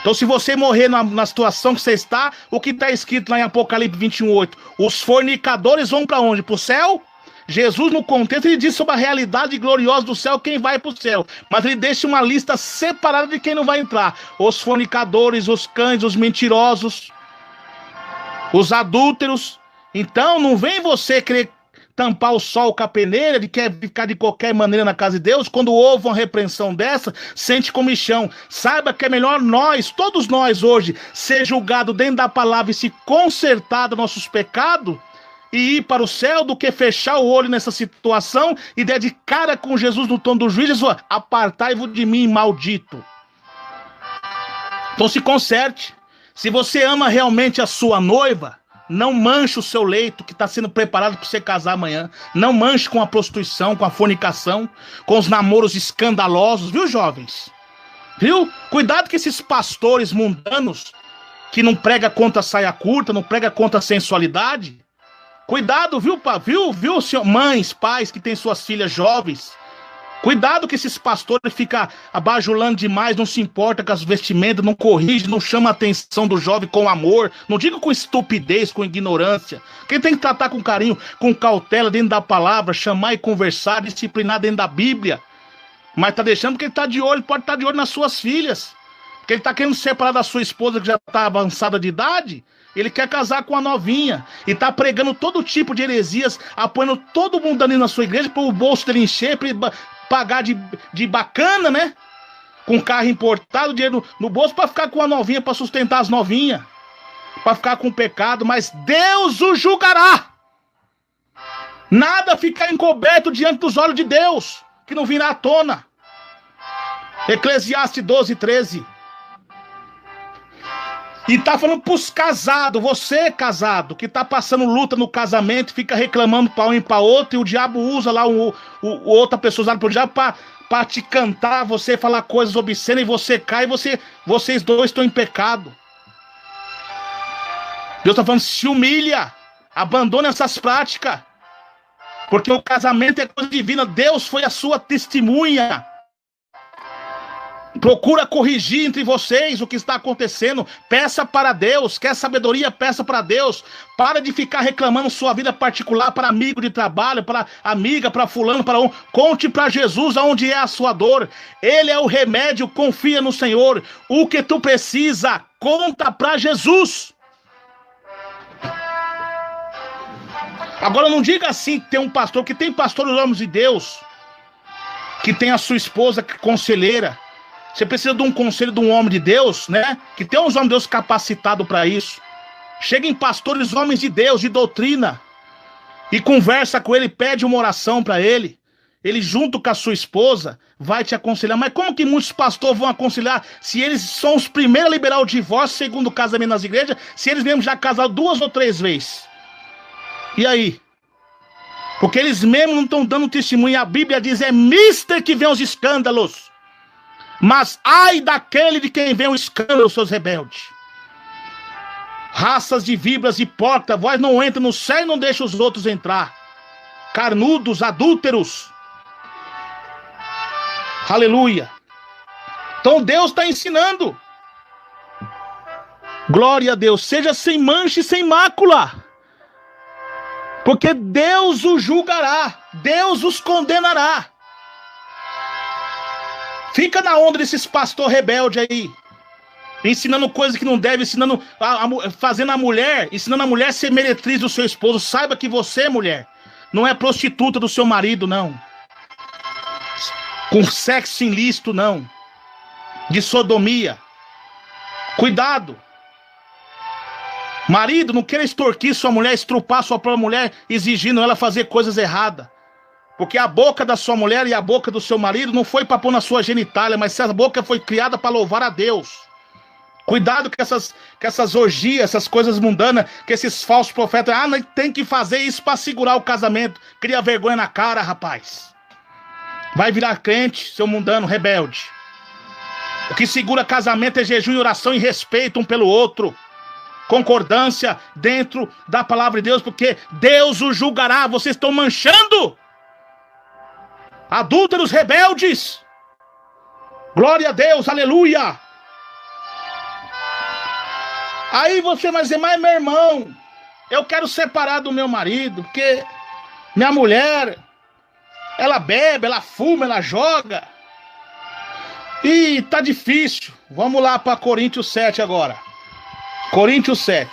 Então, se você morrer na situação que você está, o que está escrito lá em Apocalipse 21:8, os fornicadores vão para onde? Para o céu? Jesus, no contexto, ele diz sobre a realidade gloriosa do céu, quem vai para o céu. Mas ele deixa uma lista separada de quem não vai entrar: os fornicadores, os cães, os mentirosos, os adúlteros. Então, não vem você querer tampar o sol com a peneira, de quer ficar de qualquer maneira na casa de Deus. Quando houve uma repreensão dessa, sente comichão. Saiba que é melhor nós, todos nós hoje, ser julgado dentro da palavra e se consertar dos nossos pecados e ir para o céu, do que fechar o olho nessa situação e der de cara com Jesus no tom do juízo: apartai-vos de mim, maldito. Então se conserte. Se você ama realmente a sua noiva, não manche o seu leito que está sendo preparado para você casar amanhã. Não manche com a prostituição, com a fornicação, com os namoros escandalosos, viu, jovens? Viu? Cuidado com esses pastores mundanos que não prega contra saia curta, não prega contra a sensualidade. Cuidado, viu, senhor? Mães, pais que têm suas filhas jovens. Cuidado que esses pastores ficam abajulando demais, não se importa com as vestimentas, não corrige, não chama a atenção do jovem com amor. Não diga com estupidez, com ignorância. Quem tem que tratar com carinho, com cautela dentro da palavra, chamar e conversar, disciplinar dentro da Bíblia. Mas tá deixando porque ele tá de olho, pode estar de olho nas suas filhas. Porque ele tá querendo se separar da sua esposa que já tá avançada de idade. Ele quer casar com a novinha e tá pregando todo tipo de heresias, apoiando todo mundo ali na sua igreja para o bolso dele encher, para pagar de bacana, né? Com carro importado, dinheiro no bolso para ficar com a novinha, para sustentar as novinhas, para ficar com o pecado. Mas Deus o julgará. Nada fica encoberto diante dos olhos de Deus, que não virá à tona. Eclesiastes 12, 13. E tá falando pros casados, você casado, que tá passando luta no casamento, fica reclamando pra um e pra outro, e o diabo usa lá outra pessoa usada pro diabo pra te cantar, você falar coisas obscenas, e você cai, vocês dois estão em pecado. Deus tá falando, se humilha, abandona essas práticas, porque o casamento é coisa divina, Deus foi a sua testemunha. Procura corrigir entre vocês o que está acontecendo. Peça para Deus. Quer sabedoria? Peça para Deus. Para de ficar reclamando sua vida particular para amigo de trabalho, para amiga, para fulano, para um. Conte para Jesus aonde é a sua dor. Ele é o remédio. Confia no Senhor. O que tu precisa, conta para Jesus. Agora não diga assim que tem um pastor, que tem pastor dos homens de Deus, que tem a sua esposa conselheira. Você precisa de um conselho de um homem de Deus, né? Que tem uns homens de Deus capacitados para isso. Chega em pastores, homens de Deus, de doutrina, e conversa com ele, pede uma oração para ele. Ele, junto com a sua esposa, vai te aconselhar. Mas como que muitos pastores vão aconselhar se eles são os primeiros a liberar o divórcio, segundo casamento nas igrejas, se eles mesmos já casaram 2 ou 3 vezes? E aí? Porque eles mesmos não estão dando testemunho. A Bíblia diz, é mister que vem os escândalos. Mas ai daquele de quem vem o escândalo, seus rebeldes. Raças de víboras e porcas, vós não entra no céu e não deixa os outros entrar. Carnudos, adúlteros. Aleluia. Então Deus está ensinando. Glória a Deus. Seja sem mancha e sem mácula. Porque Deus os julgará. Deus os condenará. Fica na onda desses pastores rebeldes aí, ensinando coisas que não deve, fazendo a mulher, ensinando a mulher a ser meretriz do seu esposo. Saiba que você, mulher, não é prostituta do seu marido, não. Com sexo ilícito, não. De sodomia. Cuidado. Marido, não queira extorquir sua mulher, estrupar sua própria mulher, exigindo ela fazer coisas erradas. Porque a boca da sua mulher e a boca do seu marido não foi para pôr na sua genitália, mas essa boca foi criada para louvar a Deus. Cuidado com essas orgias, essas coisas mundanas, que esses falsos profetas, tem que fazer isso para segurar o casamento. Cria vergonha na cara, rapaz. Vai virar crente, seu mundano rebelde. O que segura casamento é jejum e oração e respeito um pelo outro. Concordância dentro da palavra de Deus, porque Deus o julgará. Vocês estão manchando. Adúlteros rebeldes. Glória a Deus, aleluia. Aí você vai dizer, mas meu irmão, eu quero separar do meu marido, porque minha mulher, ela bebe, ela fuma, ela joga. E tá difícil. Vamos lá para Coríntios 7 agora. Coríntios 7.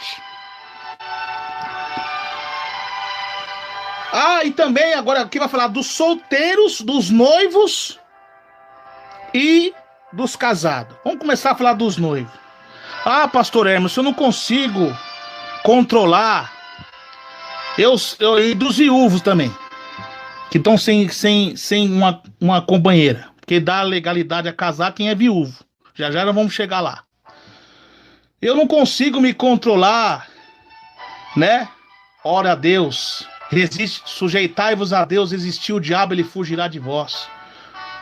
E também agora aqui vai falar dos solteiros, dos noivos e dos casados. Vamos começar a falar dos noivos. Pastor Hermes, eu não consigo controlar. E dos viúvos também, que estão sem uma companheira. Porque dá legalidade a casar quem é viúvo. Já nós vamos chegar lá. Eu não consigo me controlar, né? Ora a Deus. Sujeitai-vos a Deus, resistiu o diabo, ele fugirá de vós.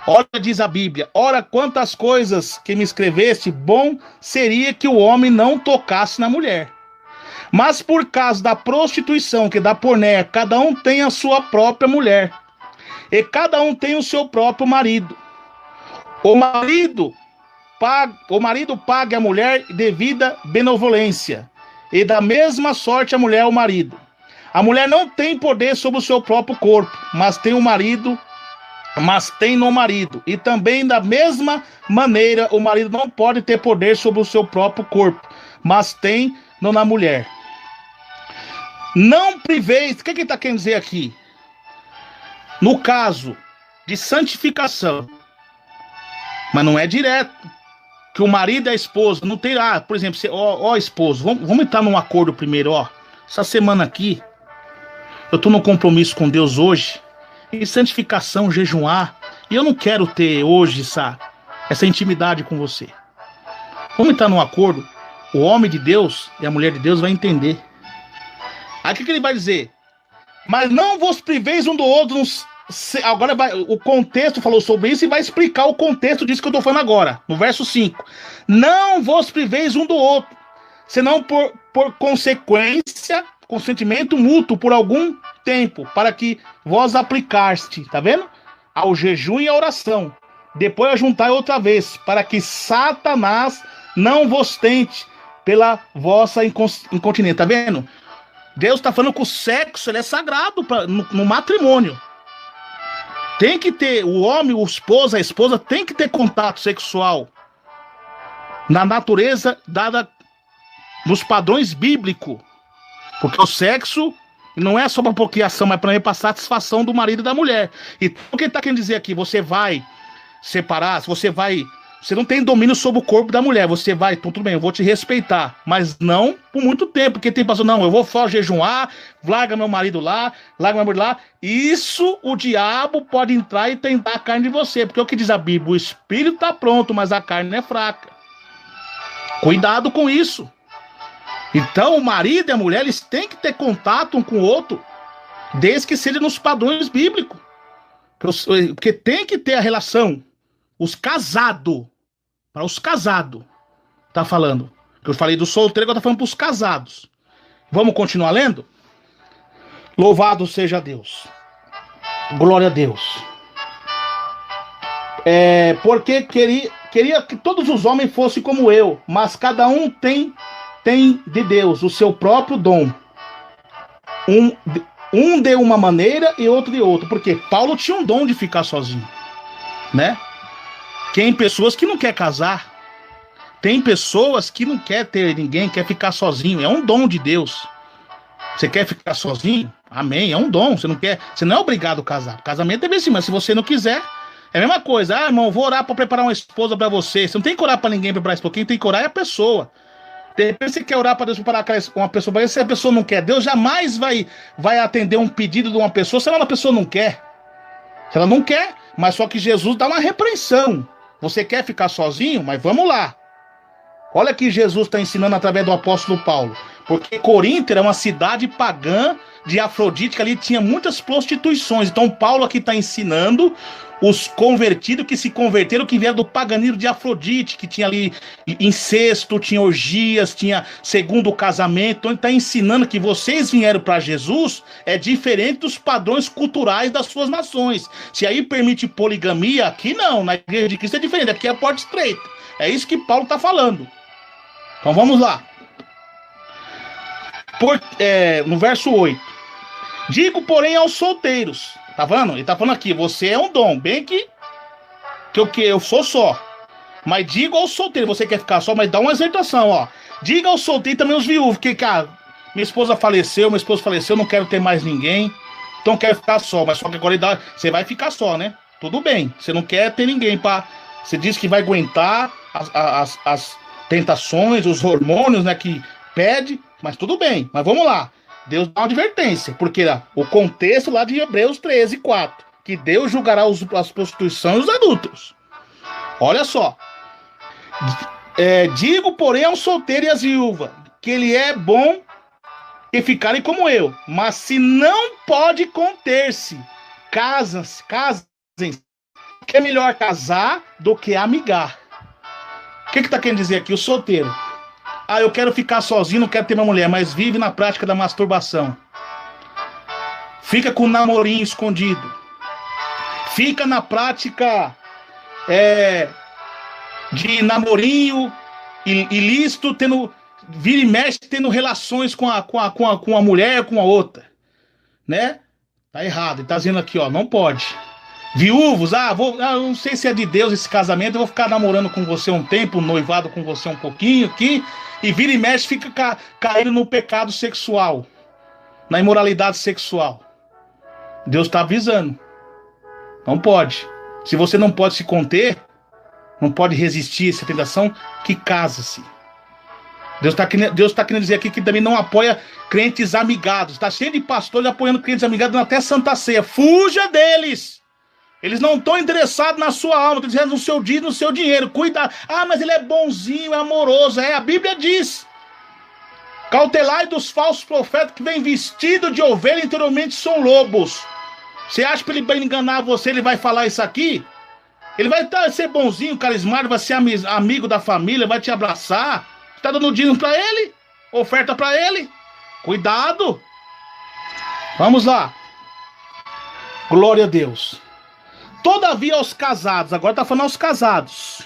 Olha, diz a Bíblia, ora quantas coisas que me escreveste, bom seria que o homem não tocasse na mulher. Mas por causa da prostituição, que da pornéia, cada um tem a sua própria mulher, e cada um tem o seu próprio marido. O marido pague a mulher devida benevolência, e da mesma sorte a mulher ao marido. A mulher não tem poder sobre o seu próprio corpo, mas tem no marido. E também da mesma maneira, o marido não pode ter poder sobre o seu próprio corpo, mas tem na mulher. Não priveis, o que ele está querendo dizer aqui? No caso de santificação, mas não é direto, que o marido e a esposa não tem, por exemplo, esposo, vamos entrar num acordo primeiro, essa semana aqui, eu estou num compromisso com Deus hoje, em santificação, jejuar, e eu não quero ter hoje essa intimidade com você. Vamos entrar num acordo. O homem de Deus e a mulher de Deus vai entender. Aí o que ele vai dizer? Mas não vos priveis um do outro. Agora o contexto falou sobre isso e vai explicar o contexto disso que eu estou falando agora. No verso 5. Não vos priveis um do outro, senão por consequência, consentimento mútuo por algum tempo, para que vós aplicaste, tá vendo? Ao jejum e à oração. Depois ajuntai outra vez, para que Satanás não vos tente pela vossa incontinência. Tá vendo? Deus está falando que o sexo ele é sagrado no matrimônio. Tem que ter, o homem, o esposo, a esposa tem que ter contato sexual na natureza dada nos padrões bíblicos. Porque o sexo não é só para procriação, mas para satisfação do marido e da mulher. Então o que ele está querendo dizer aqui? Você vai separar, você não tem domínio sobre o corpo da mulher, você vai, então tudo bem, eu vou te respeitar, mas não por muito tempo, porque tem pessoas, não, eu vou só jejuar, larga meu marido lá, larga meu marido lá, isso o diabo pode entrar e tentar a carne de você, porque é o que diz a Bíblia, o espírito está pronto, mas a carne é fraca. Cuidado com isso. Então o marido e a mulher, eles têm que ter contato um com o outro, desde que seja nos padrões bíblicos, porque tem que ter a relação. Os casados, para os casados, tá falando. Eu falei do solteiro, agora tá falando para os casados. Vamos continuar lendo? Louvado seja Deus. Glória a Deus. Porque queria que todos os homens fossem como eu, mas cada um tem de Deus o seu próprio dom. Um de uma maneira e outro de outra. Porque Paulo tinha um dom de ficar sozinho, né? Tem pessoas que não querem casar. Tem pessoas que não querem ter ninguém, quer ficar sozinho. É um dom de Deus. Você quer ficar sozinho? Amém, é um dom. Você não é obrigado a casar. Casamento é bem assim, mas se você não quiser, é a mesma coisa. Ah, irmão, vou orar para preparar uma esposa para você. Você não tem que orar para ninguém preparar esposa. Quem tem que orar é a pessoa. De repente você quer orar para Deus preparar uma pessoa para você. Se a pessoa não quer, Deus jamais vai atender um pedido de uma pessoa se a pessoa não quer. Se ela não quer, mas só que Jesus dá uma repreensão. Você quer ficar sozinho? Mas vamos lá. Olha que Jesus está ensinando através do apóstolo Paulo. Porque Corinto era uma cidade pagã de Afrodite, que ali tinha muitas prostituições. Então Paulo aqui está ensinando os convertidos que se converteram, que vieram do paganismo de Afrodite, que tinha ali incesto, tinha orgias, tinha segundo casamento. Então ele está ensinando que vocês vieram para Jesus é diferente dos padrões culturais das suas nações. Se aí permite poligamia, aqui não, na igreja de Cristo é diferente, aqui é a porta estreita. É isso que Paulo está falando. Então vamos lá. No verso 8. Digo, porém, aos solteiros. Tá vendo? Ele tá falando aqui, você é um dom, bem que eu sou só. Mas digo aos solteiros, você quer ficar só, mas dá uma exortação, ó. Diga aos solteiros também os viúvos, que, cara, minha esposa faleceu, não quero ter mais ninguém, então quero ficar só. Mas só que agora você vai ficar só, né? Tudo bem, você não quer ter ninguém você diz que vai aguentar as tentações, os hormônios, né, que pede, mas tudo bem, mas vamos lá. Deus dá uma advertência, porque o contexto lá de Hebreus 13:4, que Deus julgará as prostituições e os adúlteros. Olha só. Digo, porém, ao solteiro e às viúvas, que ele é bom que ficarem como eu, mas se não pode conter-se, casem-se, que é melhor casar do que amigar. O que está querendo dizer aqui? O solteiro. Ah, eu quero ficar sozinho, não quero ter uma mulher, mas vive na prática da masturbação. Fica com o namorinho escondido. Fica na prática de namorinho ilícito, vira e mexe, tendo relações com a mulher, com a outra. Né? Tá errado. Ele tá dizendo aqui, ó, não pode. Viúvos, eu não sei se é de Deus esse casamento, eu vou ficar namorando com você um tempo, noivado com você um pouquinho aqui, e vira e mexe, fica caindo no pecado sexual, na imoralidade sexual. Deus está avisando. Não pode. Se você não pode se conter, não pode resistir a essa tentação, que casa-se. Deus tá querendo dizer aqui que também não apoia crentes amigados. Está cheio de pastores apoiando crentes amigados até Santa Ceia. Fuja deles! Eles não estão interessados na sua alma, estão interessados no seu dia, no seu dinheiro. Cuidado. Ah, mas ele é bonzinho, é amoroso. A Bíblia diz. Cautelai dos falsos profetas que vêm vestidos de ovelha e interiormente são lobos. Você acha que ele vai enganar você, ele vai falar isso aqui? Ele vai ser bonzinho, carismático, vai ser amigo da família, vai te abraçar. Você tá dando dinheiro para ele? Oferta para ele? Cuidado. Vamos lá. Glória a Deus. Todavia aos casados, agora está falando aos casados.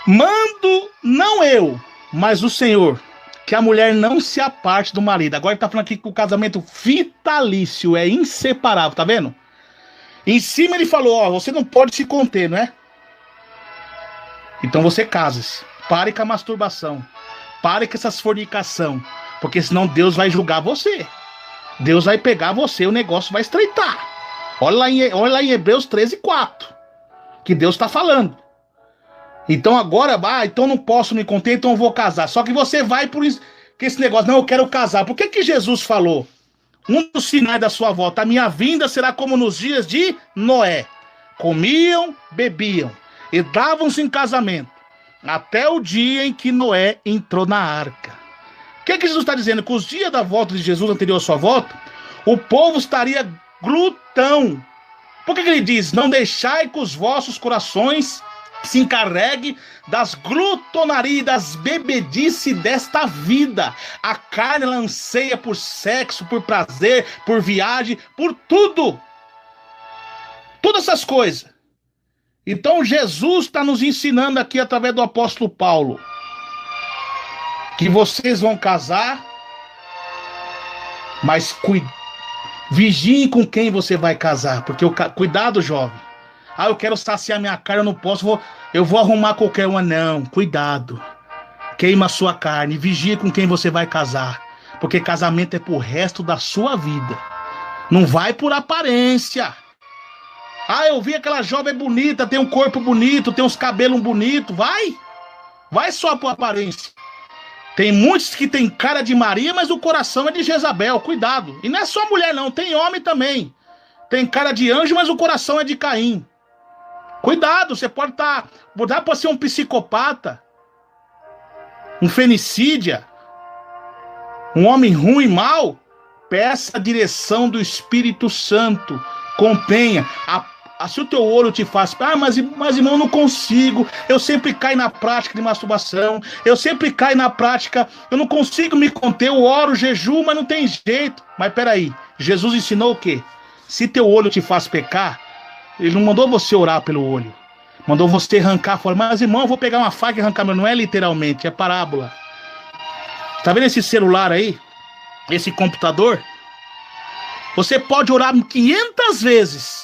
Mando não eu, mas o Senhor, que a mulher não se aparte do marido. Agora está falando aqui que o casamento vitalício é inseparável, tá vendo? Em cima ele falou, ó, você não pode se conter, não é? Então você case-se. Pare com a masturbação. Pare com essas fornicação. Porque senão Deus vai julgar você. Deus vai pegar você, o negócio vai estreitar. Olha lá em Hebreus 13:4. Que Deus está falando. Então agora, então não posso me conter, então eu vou casar. Só que você vai por isso, que esse negócio, não, eu quero casar. Por que Jesus falou? Um dos sinais da sua volta, a minha vinda será como nos dias de Noé. Comiam, bebiam e davam-se em casamento. Até o dia em que Noé entrou na arca. O que Jesus está dizendo? Que os dias da volta de Jesus, anterior à sua volta, o povo estaria glutão. Por que ele diz? Não deixai que os vossos corações se encarreguem das glutonarias e das bebedices desta vida. A carne ela anseia por sexo, por prazer, por viagem, por tudo. Todas essas coisas. Então Jesus está nos ensinando aqui através do apóstolo Paulo que vocês vão casar, mas vigiem com quem você vai casar, porque cuidado, jovem. Ah, eu quero saciar minha carne, eu não posso, eu vou arrumar qualquer uma. Não, cuidado. Queima a sua carne, vigie com quem você vai casar, porque casamento é pro resto da sua vida. Não vai por aparência. Ah, eu vi aquela jovem bonita, tem um corpo bonito, tem uns cabelos bonitos. Vai só por aparência. Tem muitos que tem cara de Maria, mas o coração é de Jezabel, cuidado. E não é só mulher não, tem homem também. Tem cara de anjo, mas o coração é de Caim. Cuidado, você pode dá para ser um psicopata, um fenicídia, um homem ruim, mau. Peça a direção do Espírito Santo, contenha. Se o teu olho te faz, mas irmão, eu não consigo, eu sempre caio na prática de masturbação, eu sempre caio na prática, eu não consigo me conter, eu oro, jejuo, mas não tem jeito. Mas peraí, Jesus ensinou o quê? Se teu olho te faz pecar, ele não mandou você orar pelo olho, mandou você arrancar fora. Mas irmão, eu vou pegar uma faca e arrancar, mas não é literalmente, é parábola. Tá vendo esse celular aí? Esse computador? Você pode orar 500 vezes,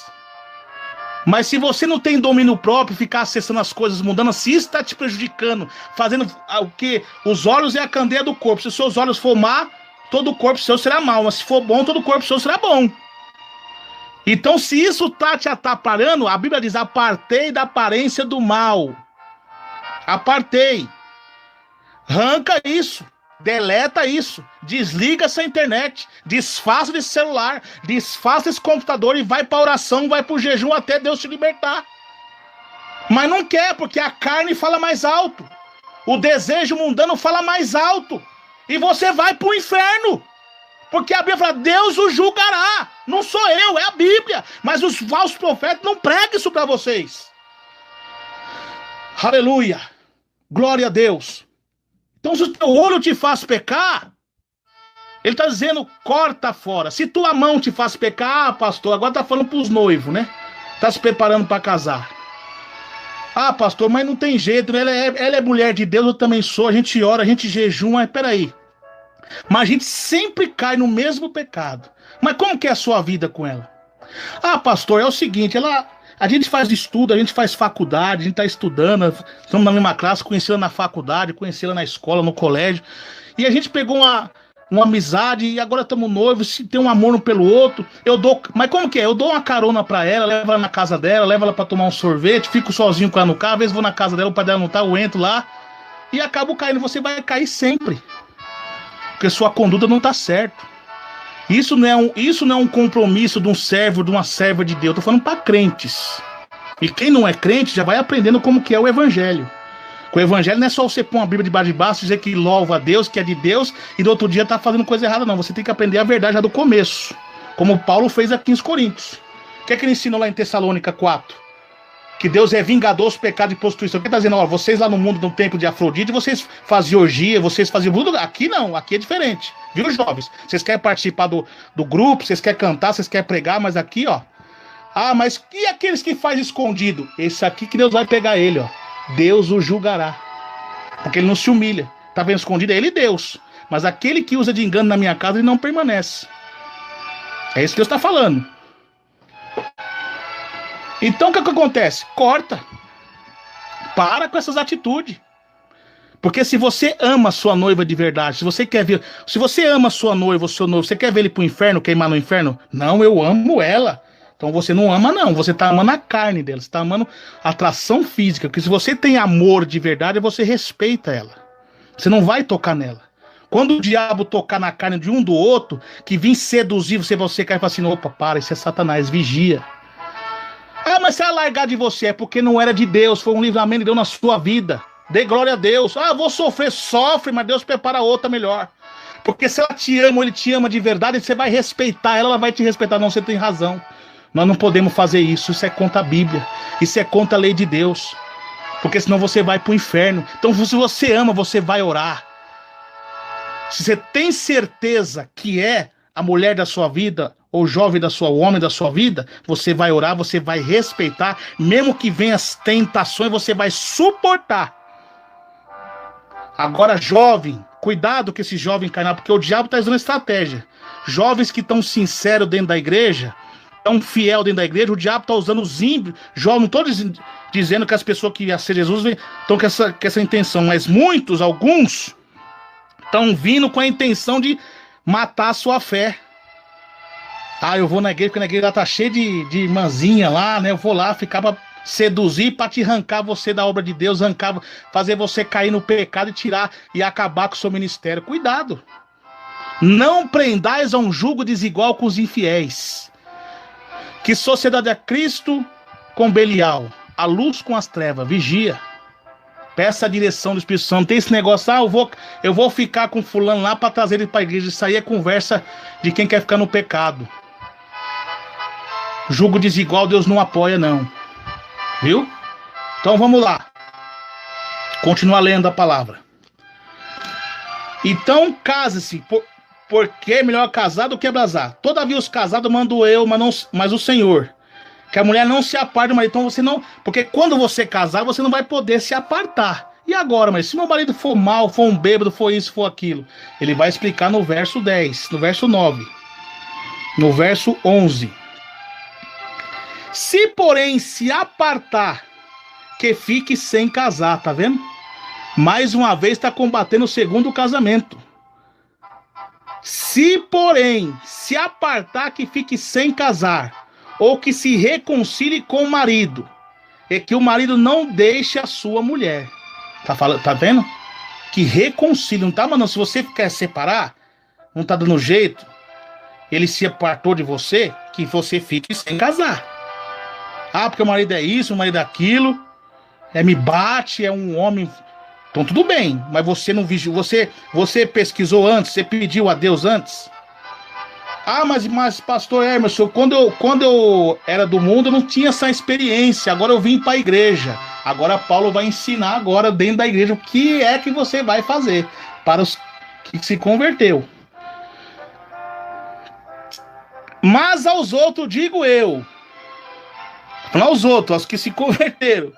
mas se você não tem domínio próprio, ficar acessando as coisas mundanas, se isso está te prejudicando, fazendo o que? Os olhos é a candeia do corpo. Se os seus olhos for má, todo o corpo seu será mau. Mas se for bom, todo o corpo seu será bom. Então, se isso está te atrapalhando, a Bíblia diz, apartei da aparência do mal. Apartei. Arranca isso. Deleta isso, desliga essa internet, desfaça desse celular, desfaça desse computador e vai para oração, vai para o jejum até Deus te libertar. Mas não quer, porque a carne fala mais alto, o desejo mundano fala mais alto, e você vai para o inferno, porque a Bíblia fala, Deus o julgará, não sou eu, é a Bíblia, mas os falsos profetas não pregam isso para vocês. Aleluia, glória a Deus. Então, se o teu olho te faz pecar, ele está dizendo, corta fora. Se tua mão te faz pecar, pastor, agora está falando para os noivos, né? Está se preparando para casar. Ah, pastor, mas não tem jeito, ela é mulher de Deus, eu também sou, a gente ora, a gente jejuma, mas peraí. Mas a gente sempre cai no mesmo pecado. Mas como que é a sua vida com ela? Ah, pastor, é o seguinte, a gente faz estudo, a gente faz faculdade, a gente está estudando, estamos na mesma classe, conheci ela na faculdade, conheci ela na escola, no colégio, e a gente pegou uma amizade e agora estamos noivos, se tem um amor um pelo outro, mas como que é? Eu dou uma carona para ela, levo ela na casa dela, levo ela para tomar um sorvete, fico sozinho com ela no carro, às vezes vou na casa dela, o pai dela não tá, eu entro lá, e acabo caindo, você vai cair sempre, porque sua conduta não tá certa. Isso não é um compromisso de um servo, de uma serva de Deus. Eu tô falando para crentes. E quem não é crente já vai aprendendo como que é o evangelho. O evangelho não é só você pôr uma Bíblia debaixo de braço, dizer que louva a Deus, que é de Deus, e no outro dia tá fazendo coisa errada, não. Você tem que aprender a verdade já do começo. Como Paulo fez aqui em Coríntios. O que é que ele ensinou lá em Tessalônica 4? Que Deus é vingador dos pecados de prostituição. Quem tá dizendo, ó, vocês lá no mundo do templo de Afrodite, vocês faziam orgia, vocês faziam tudo. Aqui não, aqui é diferente. Viu, jovens? Vocês querem participar do grupo, vocês querem cantar, vocês querem pregar, mas aqui, ó. Ah, mas e aqueles que faz escondido? Esse aqui que Deus vai pegar ele, ó. Deus o julgará. Porque ele não se humilha. Tá vendo escondido? É ele Deus. Mas aquele que usa de engano na minha casa, ele não permanece. É isso que Deus está falando. Então o que acontece? Corta. Para com essas atitudes. Porque se você ama sua noiva de verdade, se você ama sua noiva ou seu noivo, você quer ver ele pro inferno, queimar no inferno? Não, eu amo ela. Então você não ama não, você tá amando a carne dela, você tá amando a atração física, porque se você tem amor de verdade, você respeita ela. Você não vai tocar nela. Quando o diabo tocar na carne de um do outro, que vir seduzir você cai e fala assim, opa, para, isso é Satanás, vigia. Ah, mas se ela largar de você, é porque não era de Deus, foi um livramento que deu na sua vida. Dê glória a Deus. Ah, vou sofrer, sofre, mas Deus prepara outra melhor. Porque se ela te ama ou ele te ama de verdade, você vai respeitar ela vai te respeitar. Não, você tem razão. Nós não podemos fazer isso, isso é contra a Bíblia, isso é contra a lei de Deus, porque senão você vai para o inferno. Então se você ama, você vai orar. Se você tem certeza que é a mulher da sua vida, ou jovem da sua, o homem da sua vida, você vai orar, você vai respeitar, mesmo que venham as tentações, você vai suportar. Agora jovem, cuidado com esse jovem carnal, porque o diabo está usando estratégia. Jovens que estão sinceros dentro da igreja, tão fiel dentro da igreja, o diabo está usando os ímpios, não estou dizendo que as pessoas que iam ser Jesus estão com essa intenção, mas alguns, estão vindo com a intenção de matar a sua fé. Ah, eu vou na igreja, porque na igreja tá cheia de irmãzinha lá, né? Eu vou lá ficar para seduzir, para te arrancar você da obra de Deus, fazer você cair no pecado e tirar e acabar com o seu ministério. Cuidado! Não prendais a um jugo desigual com os infiéis. Que sociedade é Cristo com Belial, a luz com as trevas, vigia. Peça a direção do Espírito Santo. Tem esse negócio, eu vou ficar com fulano lá para trazer ele para a igreja. Isso aí é conversa de quem quer ficar no pecado. Jugo desigual Deus não apoia não. Viu? Então vamos lá. Continuar lendo a palavra. Então case-se, porque é melhor casar do que abrasar. Todavia os casados mando eu, mas o Senhor. Que a mulher não se aparte do marido. Então você não... Porque quando você casar, você não vai poder se apartar. E agora, mas se meu marido for mal, for um bêbado, for isso, for aquilo. Ele vai explicar no verso 10, no verso 9, no verso 11. Se, porém, se apartar, que fique sem casar, tá vendo? Mais uma vez está combatendo o segundo casamento. Se, porém, se apartar, que fique sem casar, ou que se reconcilie com o marido, e que o marido não deixe a sua mulher. Tá vendo? Que reconcilie, não tá, mano? Se você quer separar, não tá dando jeito, ele se apartou de você, que você fique sem casar. Ah, porque o marido é isso, o marido é aquilo, me bate, é um homem... Então tudo bem, mas você não vigiou, você pesquisou antes, você pediu a Deus antes? Ah, mas pastor Emerson, quando eu era do mundo, eu não tinha essa experiência, agora eu vim para a igreja. Agora Paulo vai ensinar agora dentro da igreja o que é que você vai fazer para os que se converteu. Mas aos outros digo eu, aos outros, aos que se converteram,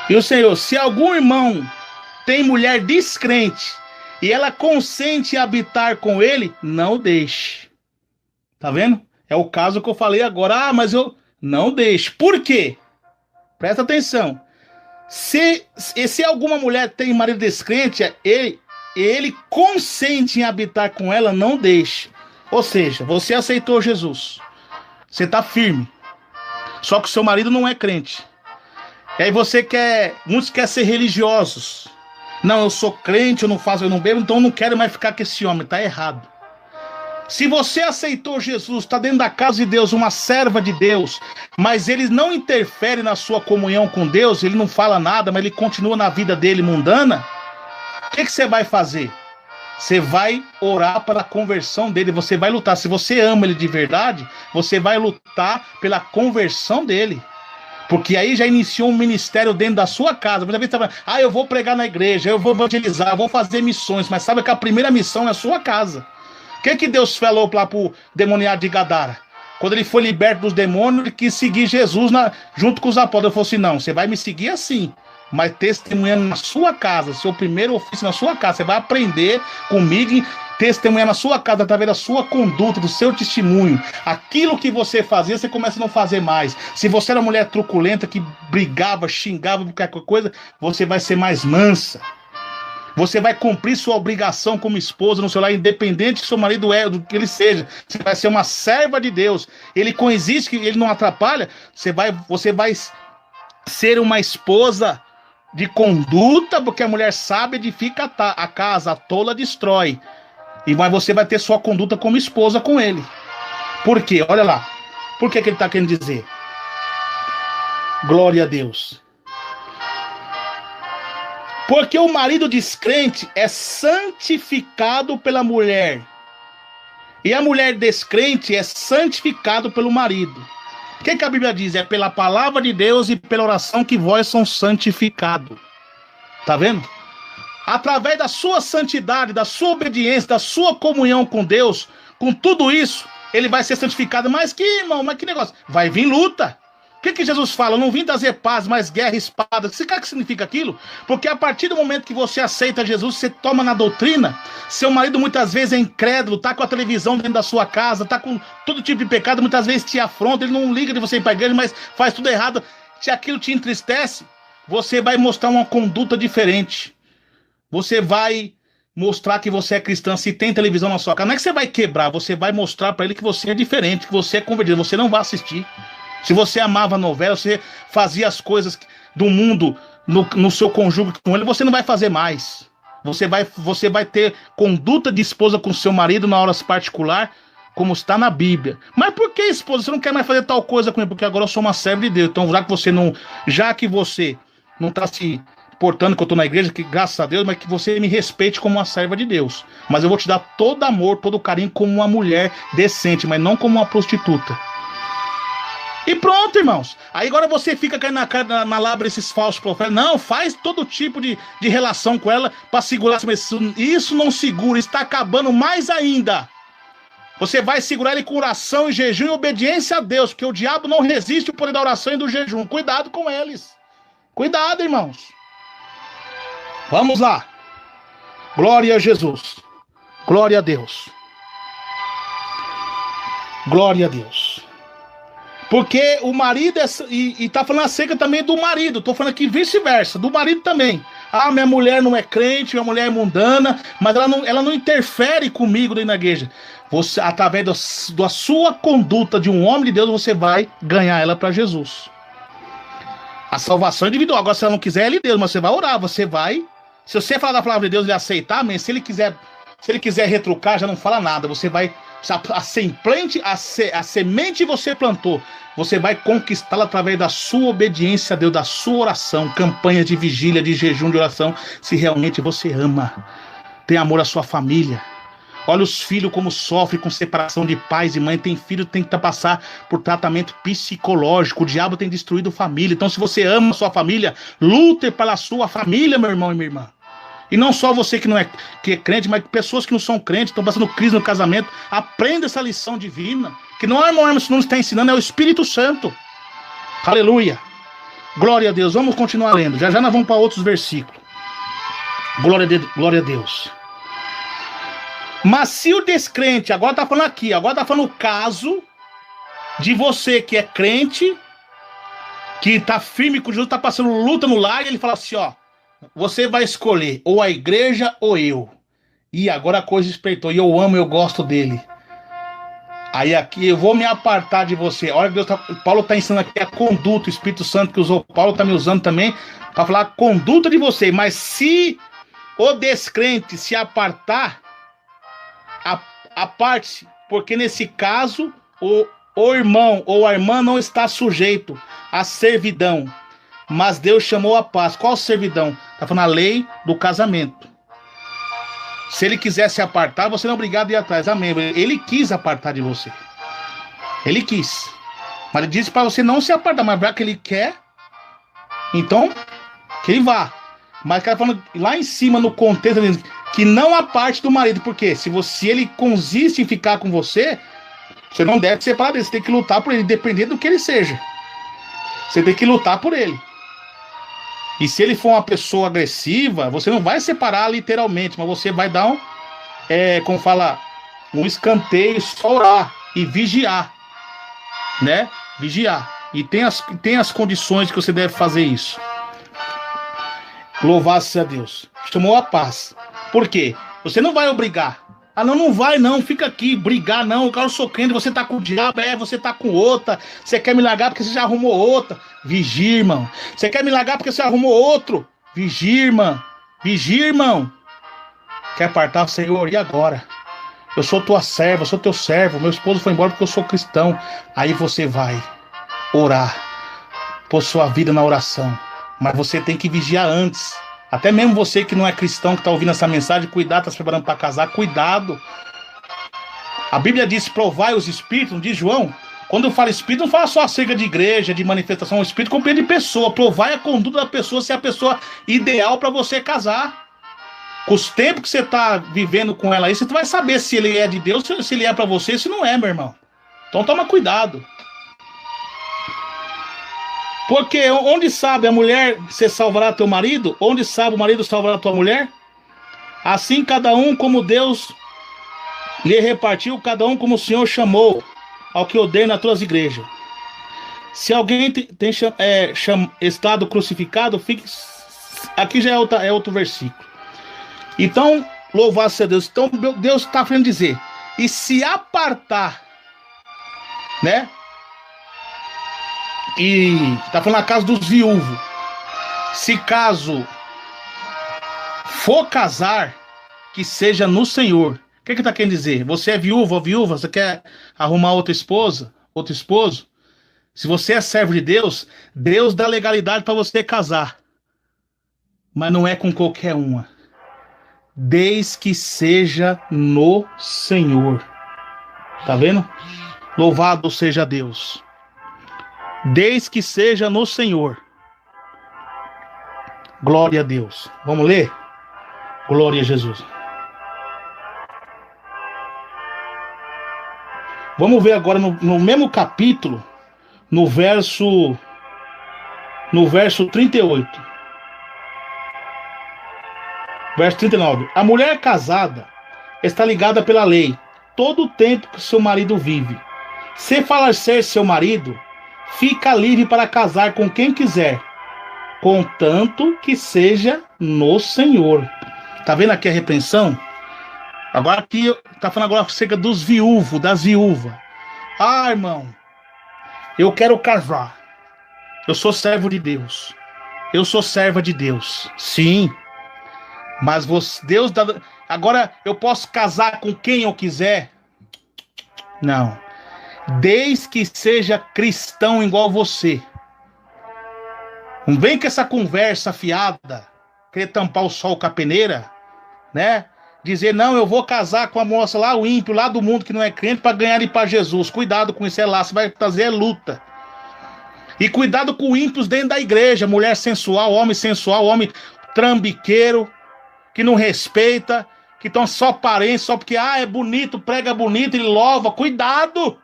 e o Senhor, se algum irmão tem mulher descrente e ela consente em habitar com ele, não deixe. Tá vendo? É o caso que eu falei agora. Ah, mas eu não deixo. Por quê? Presta atenção. Se alguma mulher tem marido descrente, ele consente em habitar com ela, não deixe. Ou seja, você aceitou Jesus. Você tá firme. Só que o seu marido não é crente. E aí muitos querem ser religiosos. Não, eu sou crente, eu não bebo, então eu não quero mais ficar com esse homem. Tá errado. Se você aceitou Jesus, está dentro da casa de Deus, uma serva de Deus, mas ele não interfere na sua comunhão com Deus, ele não fala nada, mas ele continua na vida dele mundana, o que você vai fazer? Você vai orar para a conversão dele, você vai lutar. Se você ama ele de verdade, você vai lutar pela conversão dele. Porque aí já iniciou um ministério dentro da sua casa. Muitas vezes você vai falar, eu vou pregar na igreja, eu vou evangelizar, eu vou fazer missões, mas sabe que a primeira missão é a sua casa. O que Deus falou lá para o demoniado de Gadara? Quando ele foi liberto dos demônios, ele quis seguir Jesus junto com os apóstolos. Ele falou assim, não, você vai me seguir assim, mas testemunhando na sua casa, seu primeiro ofício na sua casa. Você vai aprender comigo, testemunhar na sua casa, através da sua conduta, do seu testemunho. Aquilo que você fazia, você começa a não fazer mais. Se você era uma mulher truculenta, que brigava, xingava, qualquer coisa, você vai ser mais mansa. Você vai cumprir sua obrigação como esposa no seu lar, independente que seu marido é, do que ele seja. Você vai ser uma serva de Deus. Ele coexiste, ele não atrapalha. Você vai ser uma esposa de conduta, porque a mulher sábia edifica a casa, a tola destrói. Mas você vai ter sua conduta como esposa com ele. Por quê? Olha lá. Por que ele está querendo dizer? Glória a Deus. Porque o marido descrente é santificado pela mulher. E a mulher descrente é santificado pelo marido. O que a Bíblia diz? É pela palavra de Deus e pela oração que vós são santificados. Tá vendo? Através da sua santidade, da sua obediência, da sua comunhão com Deus, com tudo isso, ele vai ser santificado. Mas que, irmão, mas que negócio? Vai vir luta. O que Jesus fala? Eu não vim trazer paz, mas guerra e espada. Você sabe o que significa aquilo? Porque a partir do momento que você aceita Jesus, você toma na doutrina. Seu marido muitas vezes é incrédulo, tá com a televisão dentro da sua casa, tá com todo tipo de pecado, muitas vezes te afronta, ele não liga de você ir para a igreja, mas faz tudo errado. Se aquilo te entristece, você vai mostrar uma conduta diferente. Você vai mostrar que você é cristã. Se tem televisão na sua casa, não é que você vai quebrar, você vai mostrar para ele que você é diferente, que você é convertido, você não vai assistir. Se você amava a novela, você fazia as coisas do mundo no seu cônjuge com ele, você não vai fazer mais. Você vai ter conduta de esposa com seu marido na hora particular, como está na Bíblia. Mas por que, esposa, você não quer mais fazer tal coisa com ele? Porque agora eu sou uma serva de Deus. Então, já que você não está se portando que eu estou na igreja, que graças a Deus, mas que você me respeite como uma serva de Deus. Mas eu vou te dar todo amor, todo carinho como uma mulher decente, mas não como uma prostituta. E pronto, irmãos. Aí agora você fica caindo na labra esses falsos profetas. Não, faz todo tipo de relação com ela para segurar. Mas isso não segura, está acabando mais ainda. Você vai segurar ele com oração e jejum e obediência a Deus, porque o diabo não resiste ao poder da oração e do jejum. Cuidado com eles. Cuidado, irmãos. Vamos lá. Glória a Jesus. Glória a Deus. Glória a Deus. Porque o marido, e tá falando acerca também do marido, tô falando aqui vice-versa, do marido também. Ah, minha mulher não é crente, minha mulher é mundana, mas ela não interfere comigo dentro da igreja. Você, através da sua conduta de um homem de Deus, você vai ganhar ela para Jesus. A salvação é individual. Agora, se ela não quiser, ele é Deus, mas você vai orar, você vai. Se você falar da palavra de Deus e ele aceitar, amém. Se ele quiser retrucar, já não fala nada. Você vai. A semente você plantou, você vai conquistá-la através da sua obediência a Deus, da sua oração, campanha de vigília, de jejum, de oração, se realmente você ama, tem amor à sua família. Olha os filhos como sofrem com separação de pais e mãe. Tem filho que tem que passar por tratamento psicológico. O diabo tem destruído família. Então, se você ama a sua família, lute pela sua família, meu irmão e minha irmã. E não só você que é crente, mas pessoas que não são crentes, estão passando crise no casamento. Aprenda essa lição divina. Que não é irmão Emerson, não está ensinando, é o Espírito Santo. Aleluia. Glória a Deus. Vamos continuar lendo. Já nós vamos para outros versículos. Glória a Deus. Mas se o descrente, agora está falando aqui, agora está falando o caso de você que é crente, que está firme com Jesus, está passando luta no lar, e ele fala assim, ó, você vai escolher ou a igreja ou eu. E agora a coisa espreitou. E eu amo, eu gosto dele. Aí aqui eu vou me apartar de você. Olha que Deus Paulo está ensinando aqui a conduta. O Espírito Santo que usou Paulo está me usando também para falar a conduta de você. Mas se o descrente se apartar, aparte-se Porque nesse caso, o irmão ou a irmã não está sujeito à servidão, mas Deus chamou a paz. Qual servidão? Está falando a lei do casamento. Se ele quiser se apartar, você não é obrigado a ir atrás. Amém. Ele quis apartar de você. Ele quis. Mas ele disse para você não se apartar, mas já que ele quer, então que ele vá. Mas o cara falando lá em cima no contexto que não a parte do marido, porque se ele consiste em ficar com você, você não deve separar dele, você tem que lutar por ele, dependendo do que ele seja. Você tem que lutar por ele. E se ele for uma pessoa agressiva, você não vai separar literalmente, mas você vai dar como fala, um escanteio, só orar e vigiar, né? Vigiar. E tem as condições que você deve fazer isso. Louvado-se a Deus. Chamou a paz. Por quê? Você não vai obrigar. Ah, não vai não, fica aqui, brigar não, eu quero sou crente, você tá com o diabo, você tá com outra, você quer me largar porque você já arrumou outra. Vigia, irmão. Você quer me largar porque você arrumou outro. Vigia, irmão. Vigia, irmão. Quer apartar o Senhor? E agora? Eu sou tua serva, eu sou teu servo, meu esposo foi embora porque eu sou cristão. Aí você vai orar por sua vida na oração. Mas você tem que vigiar antes. Até mesmo você que não é cristão, que está ouvindo essa mensagem, cuidado, está se preparando para casar, cuidado. A Bíblia diz, provai os espíritos, não diz João? Quando eu falo espírito, não fala só acerca de igreja, de manifestação, o espírito compreende pessoa, provai a conduta da pessoa, se é a pessoa ideal para você casar. Com os tempos que você está vivendo com ela aí, você vai saber se ele é de Deus, se ele é para você, se não é, meu irmão. Então toma cuidado. Porque onde sabe a mulher, você salvará teu marido? Onde sabe o marido salvará tua mulher? Assim cada um como Deus lhe repartiu, cada um como o Senhor chamou, ao que ordena nas tuas igrejas. Se alguém tem estado crucificado, fique... Aqui já é outro versículo. Então, louvado seja Deus. Então Deus está querendo dizer, e se apartar, né? E está falando na casa dos viúvos. Se caso for casar, que seja no Senhor. O que está querendo dizer? Você é viúva ou viúva, você quer arrumar outra esposa, outro esposo? Se você é servo de Deus, Deus dá legalidade para você casar. Mas não é com qualquer uma. Desde que seja no Senhor. Tá vendo? Louvado seja Deus. Desde que seja no Senhor. Glória a Deus. Vamos ler? Glória a Jesus. Vamos ver agora no mesmo capítulo, no verso 38. Verso 39. A mulher casada está ligada pela lei todo o tempo que seu marido vive. Se falecer seu marido, fica livre para casar com quem quiser, contanto que seja no Senhor. Tá vendo aqui a repreensão? Agora aqui, tá falando agora acerca dos viúvos, das viúvas. Ah, irmão, eu quero casar. Eu sou servo de Deus. Eu sou serva de Deus. Sim. Mas Deus dá... Agora eu posso casar com quem eu quiser? Não. Desde que seja cristão igual você. Não vem com essa conversa fiada, querer tampar o sol com a peneira, né? Dizer, não, eu vou casar com a moça lá, o ímpio, lá do mundo que não é crente, para ganhar ele para Jesus. Cuidado com isso, lá, você vai trazer luta. E cuidado com ímpios dentro da igreja, mulher sensual, homem trambiqueiro, que não respeita, que estão só parentes, só porque, é bonito, prega bonito, ele louva. Cuidado!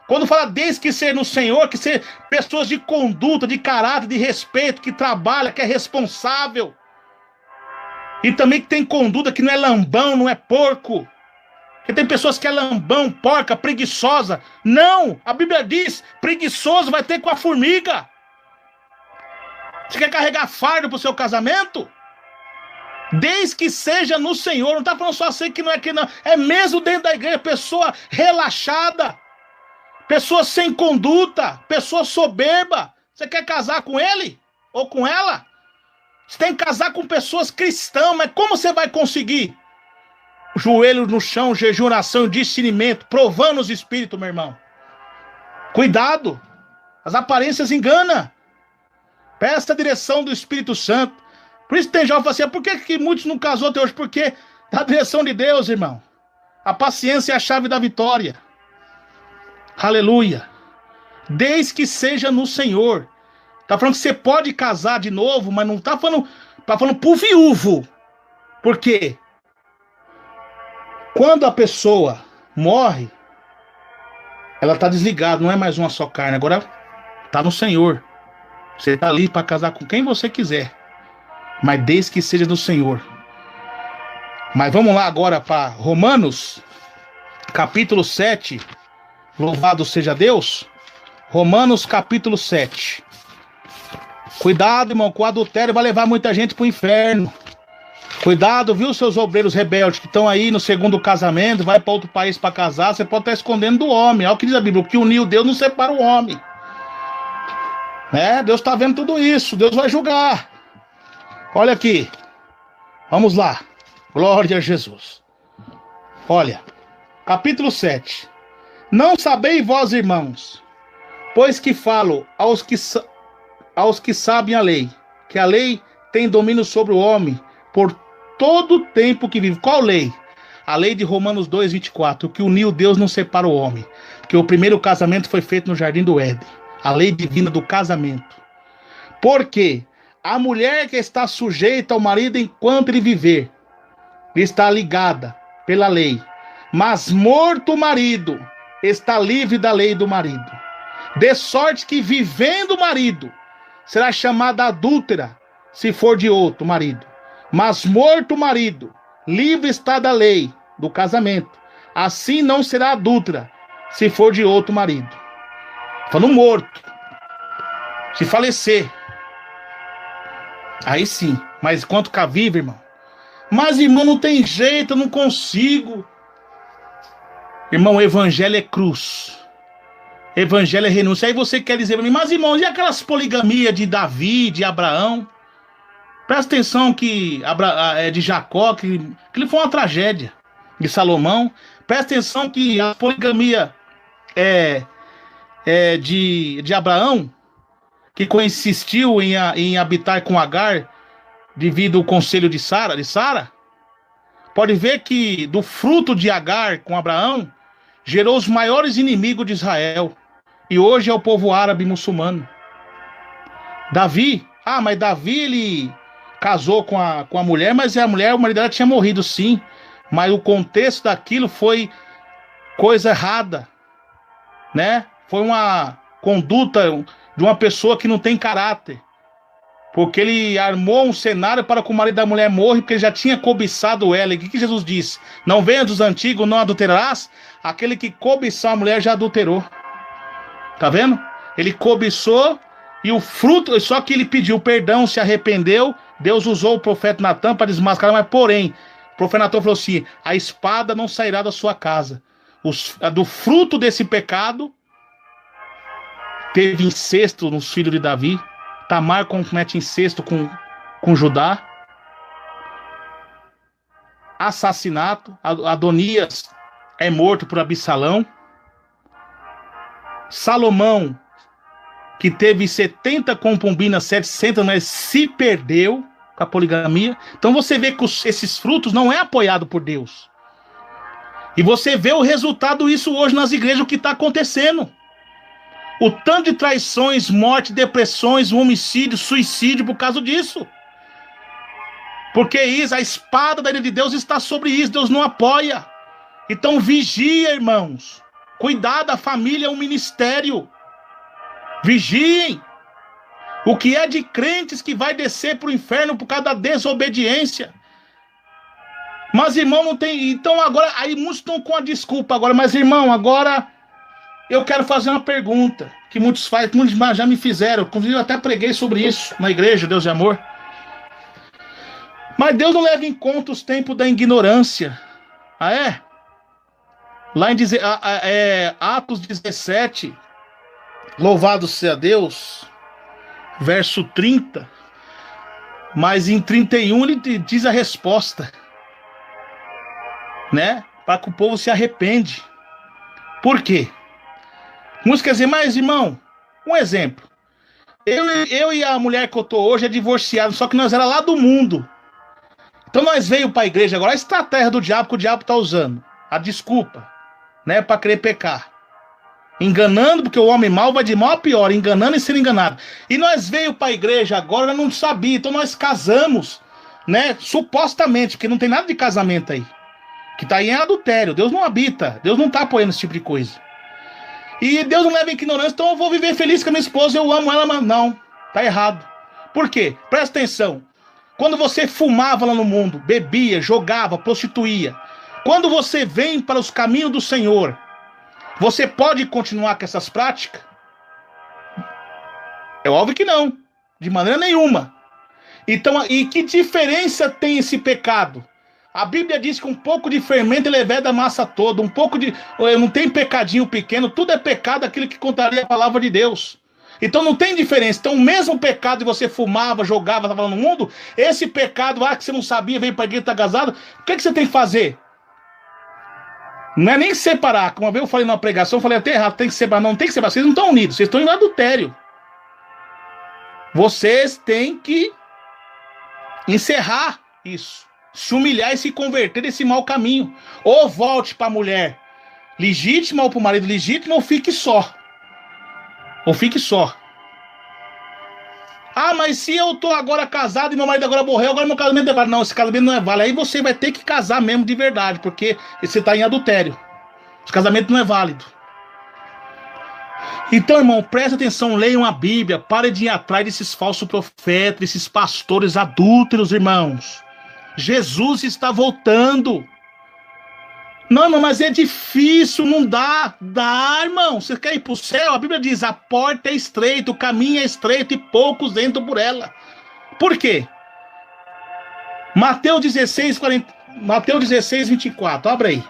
Quando fala desde que ser no Senhor, que ser pessoas de conduta, de caráter, de respeito, que trabalha, que é responsável. E também que tem conduta, que não é lambão, não é porco. Porque tem pessoas que é lambão, porca, preguiçosa. Não! A Bíblia diz, preguiçoso vai ter com a formiga. Você quer carregar fardo pro seu casamento? Desde que seja no Senhor. Não está falando só assim que não é que não. É mesmo dentro da igreja, pessoa relaxada. Pessoa sem conduta, pessoa soberba. Você quer casar com ele? Ou com ela? Você tem que casar com pessoas cristãs, mas como você vai conseguir? joelho no chão, jejum, oração, discernimento, provando os espíritos, meu irmão. Cuidado, as aparências enganam. Peça a direção do Espírito Santo. Por isso tem jovem que fala assim, por que muitos não casou até hoje? Porque da direção de Deus, irmão. A paciência é a chave da vitória. Aleluia. Desde que seja no Senhor. Tá falando que você pode casar de novo, mas não tá falando pro viúvo. Por quê? Quando a pessoa morre, ela tá desligada, não é mais uma só carne, agora tá no Senhor. Você tá ali para casar com quem você quiser, mas desde que seja do Senhor. Mas vamos lá agora para Romanos, capítulo 7. Louvado seja Deus. Romanos, capítulo 7. Cuidado, irmão, com o adultério vai levar muita gente pro inferno. Cuidado, viu, seus obreiros rebeldes que estão aí no segundo casamento, vai para outro país para casar, você pode estar escondendo do homem. Olha o que diz a Bíblia, o que uniu Deus não separa o homem. Deus está vendo tudo isso, Deus vai julgar. Olha aqui, vamos lá, glória a Jesus. Olha, capítulo 7. Não sabeis vós, irmãos, pois que falo aos que sabem a lei, que a lei tem domínio sobre o homem por todo o tempo que vive. Qual lei? A lei de Romanos 2, 24, que uniu Deus não separa o homem, porque o primeiro casamento foi feito no Jardim do Éden. A lei divina do casamento. Porque a mulher que está sujeita ao marido enquanto ele viver, está ligada pela lei. Mas morto o marido, está livre da lei do marido. De sorte que vivendo o marido, será chamada adúltera, se for de outro marido. Mas morto o marido, livre está da lei do casamento. Assim não será adúltera, se for de outro marido. Falando morto. Se falecer. Aí sim. Mas enquanto cá vive, irmão. Mas, irmão, não tem jeito, eu não consigo. Irmão, o evangelho é cruz. Evangelho é renúncia. Aí você quer dizer para mim, mas, irmãos, e aquelas poligamias de Davi, de Abraão? Presta atenção que de Jacó, que foi uma tragédia. De Salomão. Presta atenção que a poligamia de Abraão, que insistiu em habitar com Agar devido ao conselho de Sara, pode ver que do fruto de Agar com Abraão gerou os maiores inimigos de Israel. E hoje é o povo árabe muçulmano. Davi, mas Davi ele casou com a mulher, mas o marido dela tinha morrido sim. Mas o contexto daquilo foi coisa errada, né? Foi uma conduta de uma pessoa que não tem caráter. Porque ele armou um cenário para que o marido da mulher morra, porque ele já tinha cobiçado ela. E o que Jesus disse? Não venha dos antigos, não adulterarás. Aquele que cobiçar a mulher já adulterou. Tá vendo? Ele cobiçou e o fruto, só que ele pediu perdão, se arrependeu. Deus usou o profeta Natan para desmascarar, mas porém, o profeta Natan falou assim, a espada não sairá da sua casa. Do fruto desse pecado, teve incesto nos filhos de Davi. Tamar comete incesto com Judá. Assassinato. Adonias é morto por Absalão. Salomão, que teve 70 concubinas, 700, mas se perdeu com a poligamia. Então você vê que esses frutos não é apoiado por Deus. E você vê o resultado disso hoje nas igrejas, o que está acontecendo. O tanto de traições, morte, depressões, homicídio, suicídio por causa disso. Porque isso, a espada da ira de Deus está sobre isso, Deus não apoia. Então vigia, irmãos. Cuidado, a família é um ministério. Vigiem. O que é de crentes que vai descer para o inferno por causa da desobediência. Mas, irmão, não tem... Então, agora, aí muitos estão com a desculpa agora. Mas, irmão, agora eu quero fazer uma pergunta que muitos já me fizeram. Inclusive, eu até preguei sobre isso na igreja, Deus de Amor. Mas Deus não leva em conta os tempos da ignorância. Ah, é? Lá em Atos 17, louvado seja Deus, verso 30, mas em 31 ele diz a resposta. né? Para que o povo se arrepende. Por quê? Uns quer dizer, mas irmão, um exemplo. Eu e a mulher que eu tô hoje é divorciado, só que nós era lá do mundo. Então nós veio para a igreja agora, a estratégia do diabo que o diabo tá usando. A desculpa, né? Para querer pecar. Enganando, porque o homem mau vai de mal a pior, enganando e sendo enganado. E nós veio para a igreja agora, nós não sabia, então nós casamos, né? Supostamente, porque não tem nada de casamento aí. Que tá aí em adultério, Deus não habita, Deus não tá apoiando esse tipo de coisa. E Deus não leva em ignorância, então eu vou viver feliz com a minha esposa, eu amo ela, mas não, tá errado. Por quê? Presta atenção. Quando você fumava lá no mundo, bebia, jogava, prostituía, quando você vem para os caminhos do Senhor, você pode continuar com essas práticas? É óbvio que não, de maneira nenhuma. Então, e que diferença tem esse pecado? A Bíblia diz que um pouco de fermento leveda a massa toda, um pouco de... Não tem pecadinho pequeno, tudo é pecado aquilo que contraria a palavra de Deus. Então não tem diferença. Então o mesmo pecado que você fumava, jogava, estava no mundo, esse pecado que você não sabia, veio para a igreja, está casado, o que você tem que fazer? Não é nem separar. Como uma vez eu falei na pregação, eu falei até errado, tem que separar. Não tem que separar, vocês não estão unidos, vocês estão em adultério. Vocês têm que encerrar isso, se humilhar e se converter desse mau caminho. Ou volte para a mulher legítima, ou para o marido legítimo, ou fique só. Ou fique só. Ah, mas se eu tô agora casado e meu marido agora morreu, agora meu casamento é válido. Não, esse casamento não é válido. Aí você vai ter que casar mesmo de verdade, porque você tá em adultério. Esse casamento não é válido. Então, irmão, presta atenção, leiam a Bíblia, pare de ir atrás desses falsos profetas, desses pastores adúlteros, irmãos. Jesus está voltando. Não, irmão, mas é difícil, não dá. Dá, irmão. Você quer ir para o céu? A Bíblia diz, a porta é estreita, o caminho é estreito e poucos entram por ela. Por quê? Mateus 16, 24. Abre aí.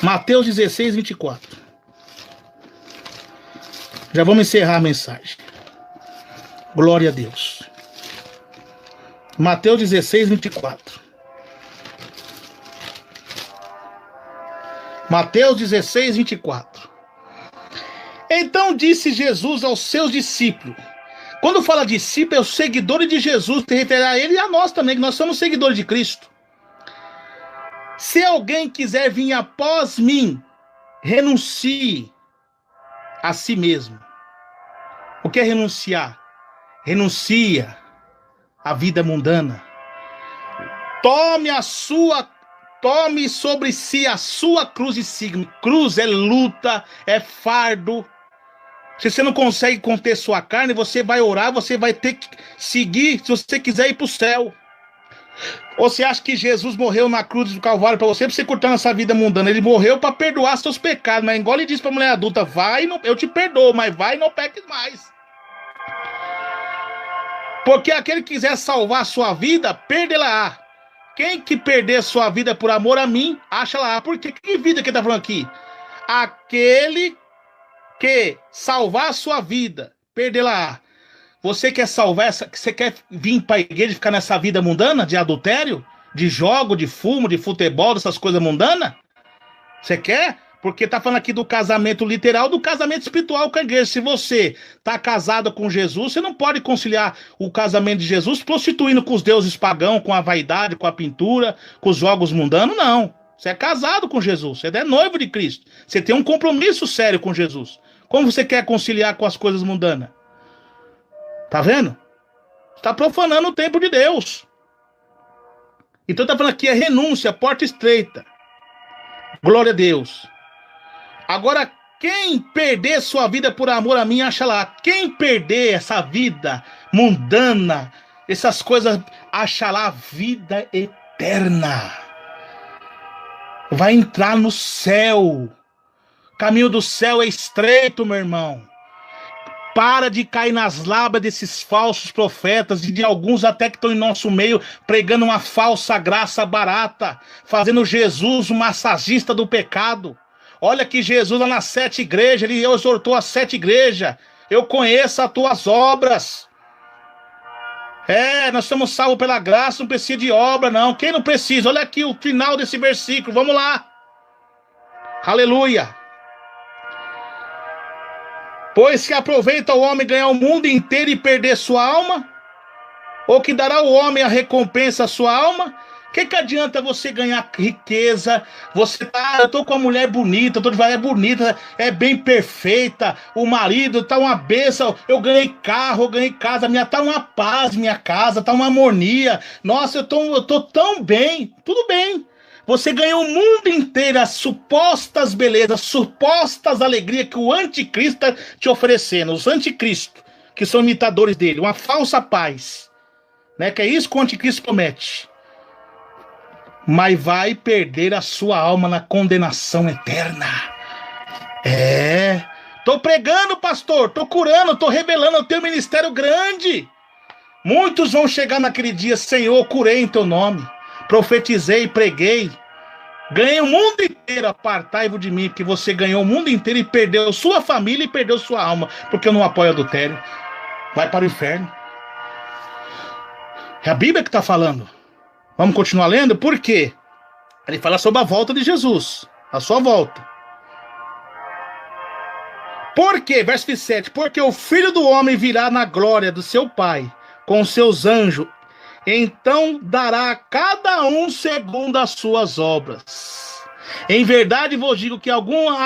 Mateus 16, 24. Já vamos encerrar a mensagem. Glória a Deus. Mateus 16, 24. Mateus 16, 24. Então disse Jesus aos seus discípulos. Quando fala discípulo, é os seguidores de Jesus, se refere a ele e a nós também, que nós somos seguidores de Cristo. Se alguém quiser vir após mim, renuncie a si mesmo. O que é renunciar? Renuncia à vida mundana. Tome sobre si a sua cruz e siga-me. Cruz é luta, é fardo. Se você não consegue conter sua carne, você vai orar, você vai ter que seguir se você quiser ir para o céu. Ou você acha que Jesus morreu na cruz do Calvário para você curtar essa vida mundana? Ele morreu para perdoar seus pecados, mas igual ele disse para a mulher adulta, vai, não, eu te perdoo, mas vai e não peques mais. Porque aquele que quiser salvar a sua vida, perde-la. Quem que perder sua vida por amor a mim, acha lá. Porque que vida que ele tá falando aqui? Aquele que salvar a sua vida, perder-la. Você quer salvar você quer vir para a igreja e ficar nessa vida mundana de adultério, de jogo, de fumo, de futebol, dessas coisas mundanas? Você quer? Porque tá falando aqui do casamento literal, do casamento espiritual com a igreja. Se você tá casado com Jesus, você não pode conciliar o casamento de Jesus prostituindo com os deuses pagãos, com a vaidade, com a pintura, com os jogos mundanos, não. Você é casado com Jesus, você é noivo de Cristo. Você tem um compromisso sério com Jesus. Como você quer conciliar com as coisas mundanas? Tá vendo? Está profanando o templo de Deus. Então tá falando aqui, é renúncia, porta estreita. Glória a Deus. Agora, quem perder sua vida por amor a mim, acha lá. Quem perder essa vida mundana, essas coisas, acha lá vida eterna. Vai entrar no céu. O caminho do céu é estreito, meu irmão. Para de cair nas lábias desses falsos profetas e de alguns até que estão em nosso meio pregando uma falsa graça barata, fazendo Jesus o massagista do pecado. Olha que Jesus lá nas 7 igrejas, ele exortou as 7 igrejas. Eu conheço as tuas obras. Nós somos salvos pela graça, não precisa de obra, não. Quem não precisa? Olha aqui o final desse versículo, vamos lá. Aleluia. Pois que aproveita o homem ganhar o mundo inteiro e perder sua alma? Ou que dará o homem a recompensa à sua alma? Que adianta você ganhar riqueza? Eu tô com uma mulher bonita, é bonita, é bem perfeita, o marido tá uma bênção, eu ganhei carro, eu ganhei casa, tá uma paz, minha casa, tá uma harmonia. Nossa, eu tô tão bem, tudo bem. Você ganhou o mundo inteiro, as supostas belezas, supostas alegrias que o anticristo está te oferecendo, os anticristos, que são imitadores dele, uma falsa paz, né? Que é isso que o anticristo promete. Mas vai perder a sua alma na condenação eterna. Tô pregando, pastor, tô curando, tô revelando, eu tenho um ministério grande. Muitos vão chegar naquele dia: Senhor, curei em teu nome, profetizei, preguei, ganhei o mundo inteiro, apartai-vos de mim, porque você ganhou o mundo inteiro e perdeu sua família e perdeu sua alma, porque eu não apoio adultério. Vai para o inferno. É a Bíblia que está falando. Vamos continuar lendo? Por quê? Ele fala sobre a volta de Jesus, a sua volta. Por quê? Verso 27. Porque o Filho do Homem virá na glória do seu Pai, com seus anjos, então dará a cada um segundo as suas obras. Em verdade vos digo que alguns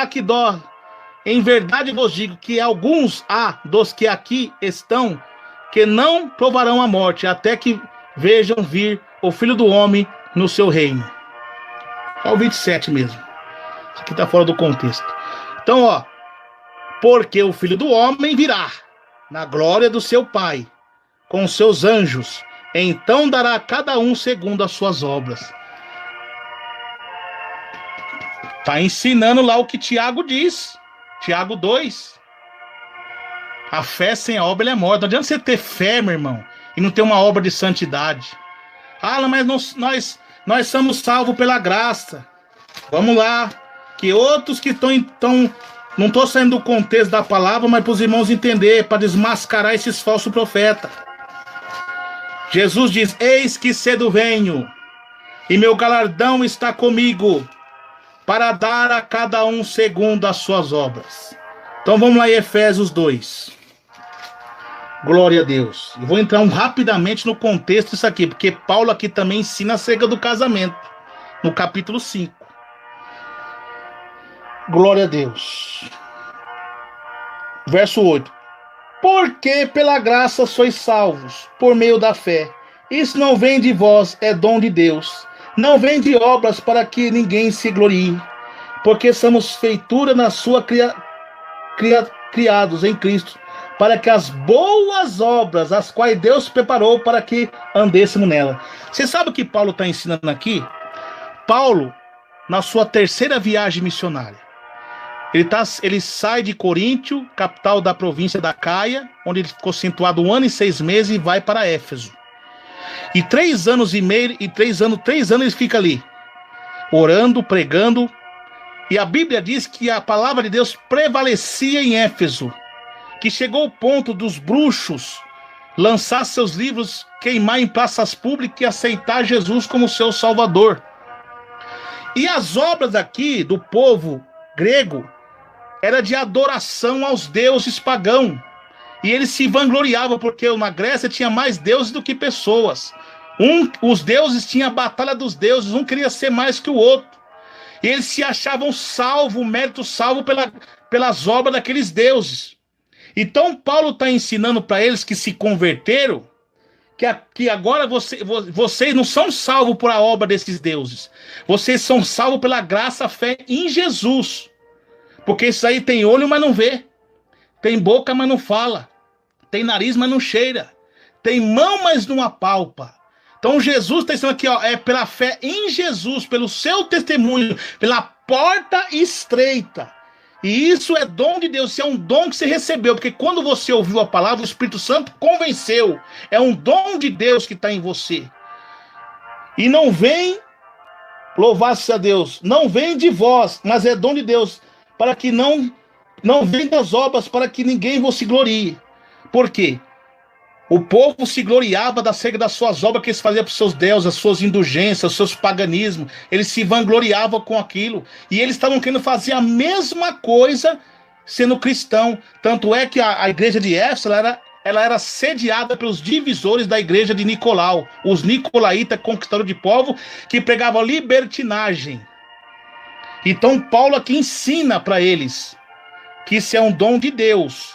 há dos que aqui estão, que não provarão a morte, até que vejam vir o Filho do Homem no seu reino. É o 27 mesmo. Isso aqui está fora do contexto. Então, porque o Filho do Homem virá na glória do seu Pai, com seus anjos, então dará a cada um segundo as suas obras. Está ensinando lá o que Tiago diz. Tiago 2. A fé sem a obra é morta. Não adianta você ter fé, meu irmão, e não ter uma obra de santidade. Mas nós somos salvos pela graça. Vamos lá. Que outros que estão... Não estou saindo do contexto da palavra, mas para os irmãos entenderem, para desmascarar esses falsos profetas. Jesus diz: eis que cedo venho, e meu galardão está comigo, para dar a cada um segundo as suas obras. Então vamos lá em Efésios 2. Glória a Deus. Eu vou entrar rapidamente no contexto disso aqui, porque Paulo aqui também ensina acerca do casamento, no capítulo 5. Glória a Deus. Verso 8. Porque pela graça sois salvos, por meio da fé. Isso não vem de vós, é dom de Deus. Não vem de obras, para que ninguém se glorie. Porque somos feitura na sua criados em Cristo, para que as boas obras, as quais Deus preparou para que andêssemos nela. Você sabe o que Paulo está ensinando aqui? Paulo, na sua terceira viagem missionária, ele sai de Coríntio, capital da província da Caia, onde ele ficou situado 1 ano e 6 meses, e vai para Éfeso. E 3 anos e meio, e 3 anos ele fica ali, orando, pregando. E a Bíblia diz que a palavra de Deus prevalecia em Éfeso, que chegou ao ponto dos bruxos lançar seus livros, queimar em praças públicas e aceitar Jesus como seu Salvador. E as obras aqui do povo grego era de adoração aos deuses pagãos. E eles se vangloriavam, porque na Grécia tinha mais deuses do que pessoas. Os deuses tinham a batalha dos deuses, um queria ser mais que o outro. E eles se achavam salvos, mérito salvo pelas obras daqueles deuses. Então Paulo está ensinando para eles que se converteram, que agora vocês não são salvos por a obra desses deuses. Vocês são salvos pela graça, fé em Jesus. Porque isso aí tem olho, mas não vê. Tem boca, mas não fala. Tem nariz, mas não cheira. Tem mão, mas não apalpa. Então Jesus está dizendo aqui, é pela fé em Jesus, pelo seu testemunho, pela porta estreita. E isso é dom de Deus, isso é um dom que você recebeu, porque quando você ouviu a palavra, o Espírito Santo convenceu. É um dom de Deus que está em você. E não vem, louvado-se a Deus, não vem de vós, mas é dom de Deus, para que não vem das obras, para que ninguém vos se glorie. Por quê? O povo se gloriava acerca das suas obras que eles faziam para os seus deuses, as suas indulgências, os seus paganismos. Eles se vangloriavam com aquilo. E eles estavam querendo fazer a mesma coisa sendo cristão. Tanto é que a igreja de Éfeso ela era sediada pelos divisores da igreja de Nicolau, os nicolaítas conquistadores de povo que pregavam libertinagem. Então Paulo aqui ensina para eles que isso é um dom de Deus,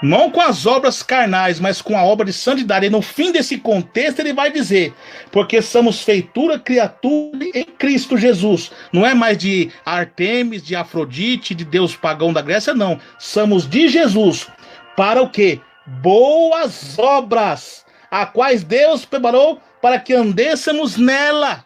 não com as obras carnais, mas com a obra de santidade. E no fim desse contexto ele vai dizer, porque somos feitura, criatura em Cristo Jesus. Não é mais de Artemis, de Afrodite, de Deus pagão da Grécia, não. Somos de Jesus. Para o quê? Boas obras, a quais Deus preparou para que andêssemos nela.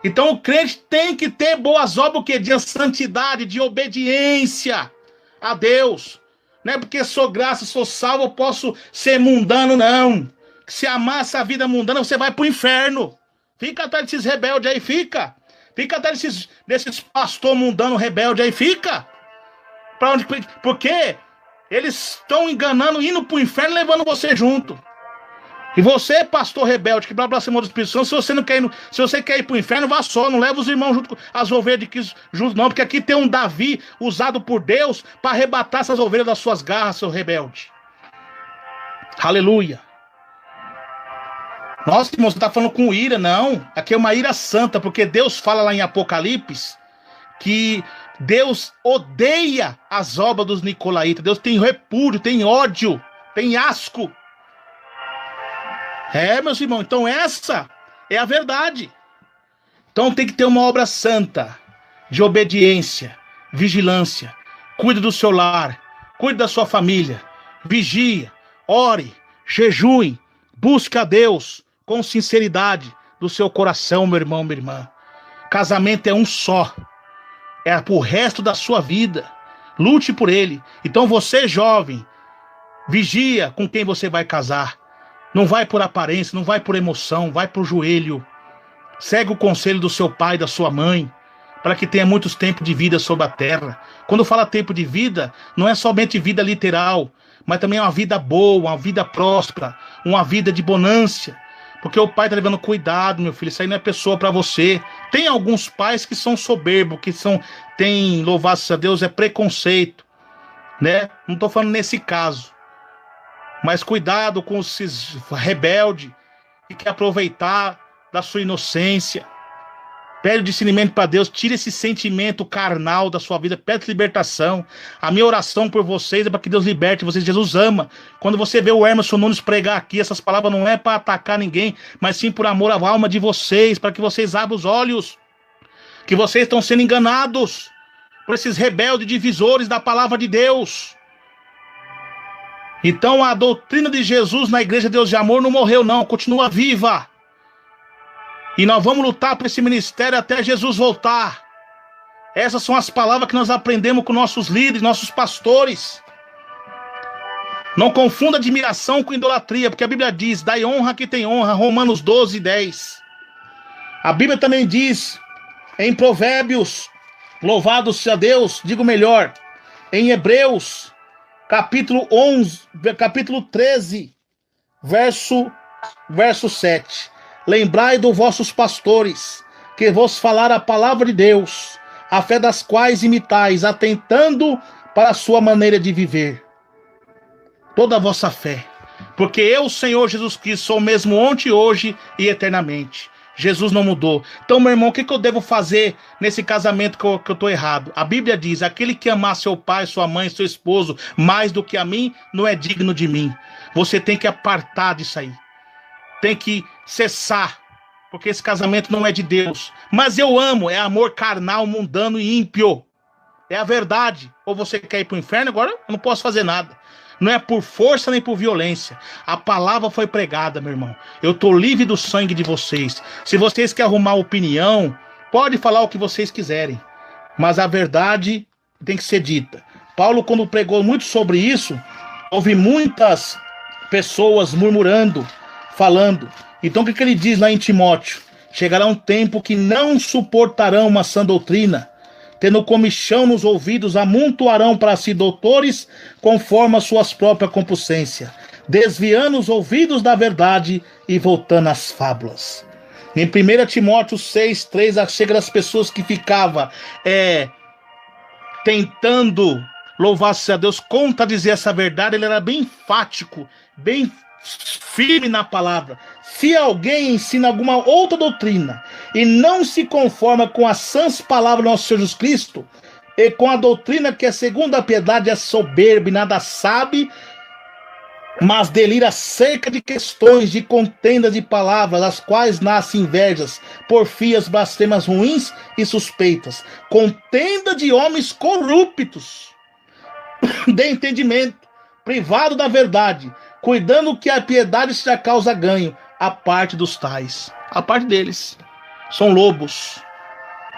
Então o crente tem que ter boas obras, o quê? De santidade, de obediência a Deus. Não é porque sou graça, sou salvo, eu posso ser mundano, não. Se amar essa vida mundana, você vai pro inferno. Fica atrás desses rebeldes aí, fica. Fica atrás desses pastor mundano rebelde aí, fica. Pra onde? Porque eles estão enganando, indo pro inferno, levando você junto. E você, pastor rebelde, que blasfemou do Espírito Santo, se você quer ir pro inferno, vá só, não leva os irmãos junto com as ovelhas de Cristo junto, não, porque aqui tem um Davi usado por Deus para arrebatar essas ovelhas das suas garras, seu rebelde. Aleluia. Nossa, irmão, você tá falando com ira, não. Aqui é uma ira santa, porque Deus fala lá em Apocalipse que Deus odeia as obras dos nicolaítas. Deus tem repúdio, tem ódio, tem asco. Meus irmãos, então essa é a verdade. Então tem que ter uma obra santa, de obediência, vigilância. Cuide do seu lar, cuide da sua família, vigia, ore, jejue, busque a Deus com sinceridade do seu coração, meu irmão, minha irmã. Casamento é um só, é pro resto da sua vida. Lute por ele. Então você, jovem, vigia com quem você vai casar. Não vai por aparência, não vai por emoção, vai por joelho. Segue o conselho do seu pai, da sua mãe, para que tenha muitos tempos de vida sobre a terra. Quando fala tempo de vida, não é somente vida literal, mas também é uma vida boa, uma vida próspera, uma vida de bonância. Porque o pai está levando cuidado, meu filho, isso aí não é pessoa para você. Tem alguns pais que são soberbos, tem, louvado a Deus, é preconceito, né? Não estou falando nesse caso. Mas cuidado com esses rebeldes que quer aproveitar da sua inocência. Pede o discernimento para Deus, tire esse sentimento carnal da sua vida, pede libertação. A minha oração por vocês é para que Deus liberte vocês. Jesus ama. Quando você vê o Emerson Nunes pregar aqui, essas palavras não é para atacar ninguém, mas sim por amor à alma de vocês, para que vocês abram os olhos, que vocês estão sendo enganados por esses rebeldes divisores da palavra de Deus. Então a doutrina de Jesus na Igreja Deus de Amor não morreu não, continua viva. E nós vamos lutar por esse ministério até Jesus voltar. Essas são as palavras que nós aprendemos com nossos líderes, nossos pastores. Não confunda admiração com idolatria, porque a Bíblia diz, dai honra a quem tem honra, Romanos 12, 10. A Bíblia também diz, em Provérbios, louvado seja Deus, digo melhor, em Hebreus, capítulo 13, verso 7. Lembrai dos vossos pastores, que vos falaram a palavra de Deus, a fé das quais imitais, atentando para a sua maneira de viver. Toda a vossa fé. Porque eu, Senhor Jesus Cristo, sou o mesmo ontem, hoje e eternamente. Jesus não mudou. Então, meu irmão, o que eu devo fazer nesse casamento que eu estou errado? A Bíblia diz, aquele que amar seu pai, sua mãe, seu esposo, mais do que a mim, não é digno de mim. Você tem que apartar disso aí. Tem que cessar, porque esse casamento não é de Deus. Mas eu amo, é amor carnal, mundano e ímpio. É a verdade. Ou você quer ir para o inferno, agora eu não posso fazer nada. Não é por força nem por violência. A palavra foi pregada, meu irmão. Eu estou livre do sangue de vocês. Se vocês querem arrumar opinião, pode falar o que vocês quiserem. Mas a verdade tem que ser dita. Paulo, quando pregou muito sobre isso, houve muitas pessoas murmurando, falando. Então o que ele diz lá em Timóteo? Chegará um tempo que não suportarão uma sã doutrina, tendo comichão nos ouvidos, amontoarão para si doutores, conforme as suas próprias concupiscências. desviando os ouvidos da verdade e voltando às fábulas. Em 1 Timóteo 6:3, chega das pessoas que ficavam tentando louvar-se a Deus, contradizer essa verdade. Ele era bem enfático, bem firme na palavra. Se alguém ensina alguma outra doutrina e não se conforma com as sãs palavras do nosso Senhor Jesus Cristo, e com a doutrina que é segundo a piedade, é soberbo e nada sabe, mas delira acerca de questões de contendas de palavras, das quais nascem invejas, porfias, blasfemas ruins e suspeitas, contenda de homens corruptos, de entendimento, privado da verdade, cuidando que a piedade seja causa ganho, a parte dos tais. A parte deles são lobos.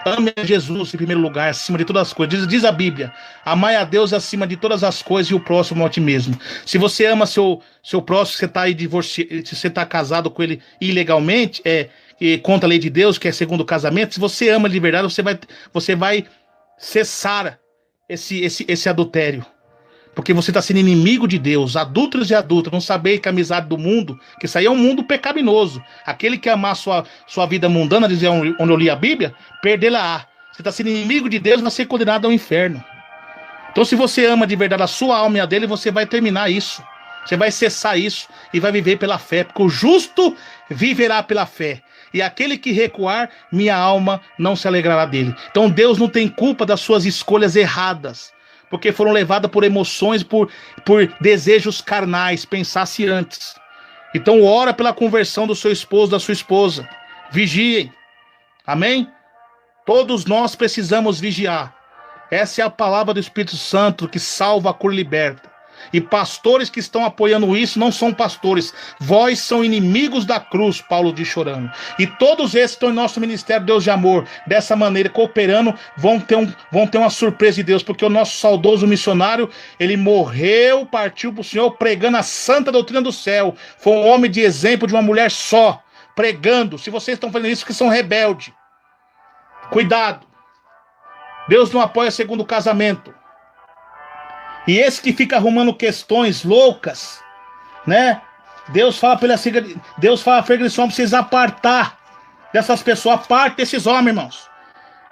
Ame a Jesus em primeiro lugar, acima de todas as coisas. Diz a Bíblia: amai a Deus acima de todas as coisas e o próximo a ti mesmo. Se você ama seu próximo, você está aí divorciado, se você está casado com ele ilegalmente, contra a lei de Deus, que é segundo o casamento, se você ama de verdade, você vai cessar esse adultério. Porque você está sendo inimigo de Deus. Adúlteros e adultas, não saber que a amizade do mundo, que isso aí é um mundo pecaminoso. Aquele que amar sua vida mundana, dizer onde eu li a Bíblia, perdê-la-á. Você está sendo inimigo de Deus, vai ser condenado ao inferno. Então, se você ama de verdade a sua alma e a dele, você vai terminar isso. Você vai cessar isso e vai viver pela fé. Porque o justo viverá pela fé. E aquele que recuar, minha alma não se alegrará dele. Então, Deus não tem culpa das suas escolhas erradas, porque foram levadas por emoções, por desejos carnais. Pensasse antes. Então ora pela conversão do seu esposo, da sua esposa. Vigiem. Amém? Todos nós precisamos vigiar. Essa é a palavra do Espírito Santo que salva, cura e liberta. E pastores que estão apoiando isso não são pastores. Vós são inimigos da cruz, Paulo diz chorando. E todos esses que estão em nosso ministério Deus de Amor, dessa maneira, cooperando, vão ter uma surpresa de Deus, porque o nosso saudoso missionário, ele morreu, partiu para o Senhor, pregando a santa doutrina do céu. Foi um homem de exemplo de uma mulher só, pregando. Se vocês estão fazendo isso, que são rebeldes. Cuidado. Deus não apoia segundo o casamento. E esse que fica arrumando questões loucas, né? Deus fala para ele, Deus fala para eles para vocês apartar dessas pessoas, aparte desses homens, irmãos.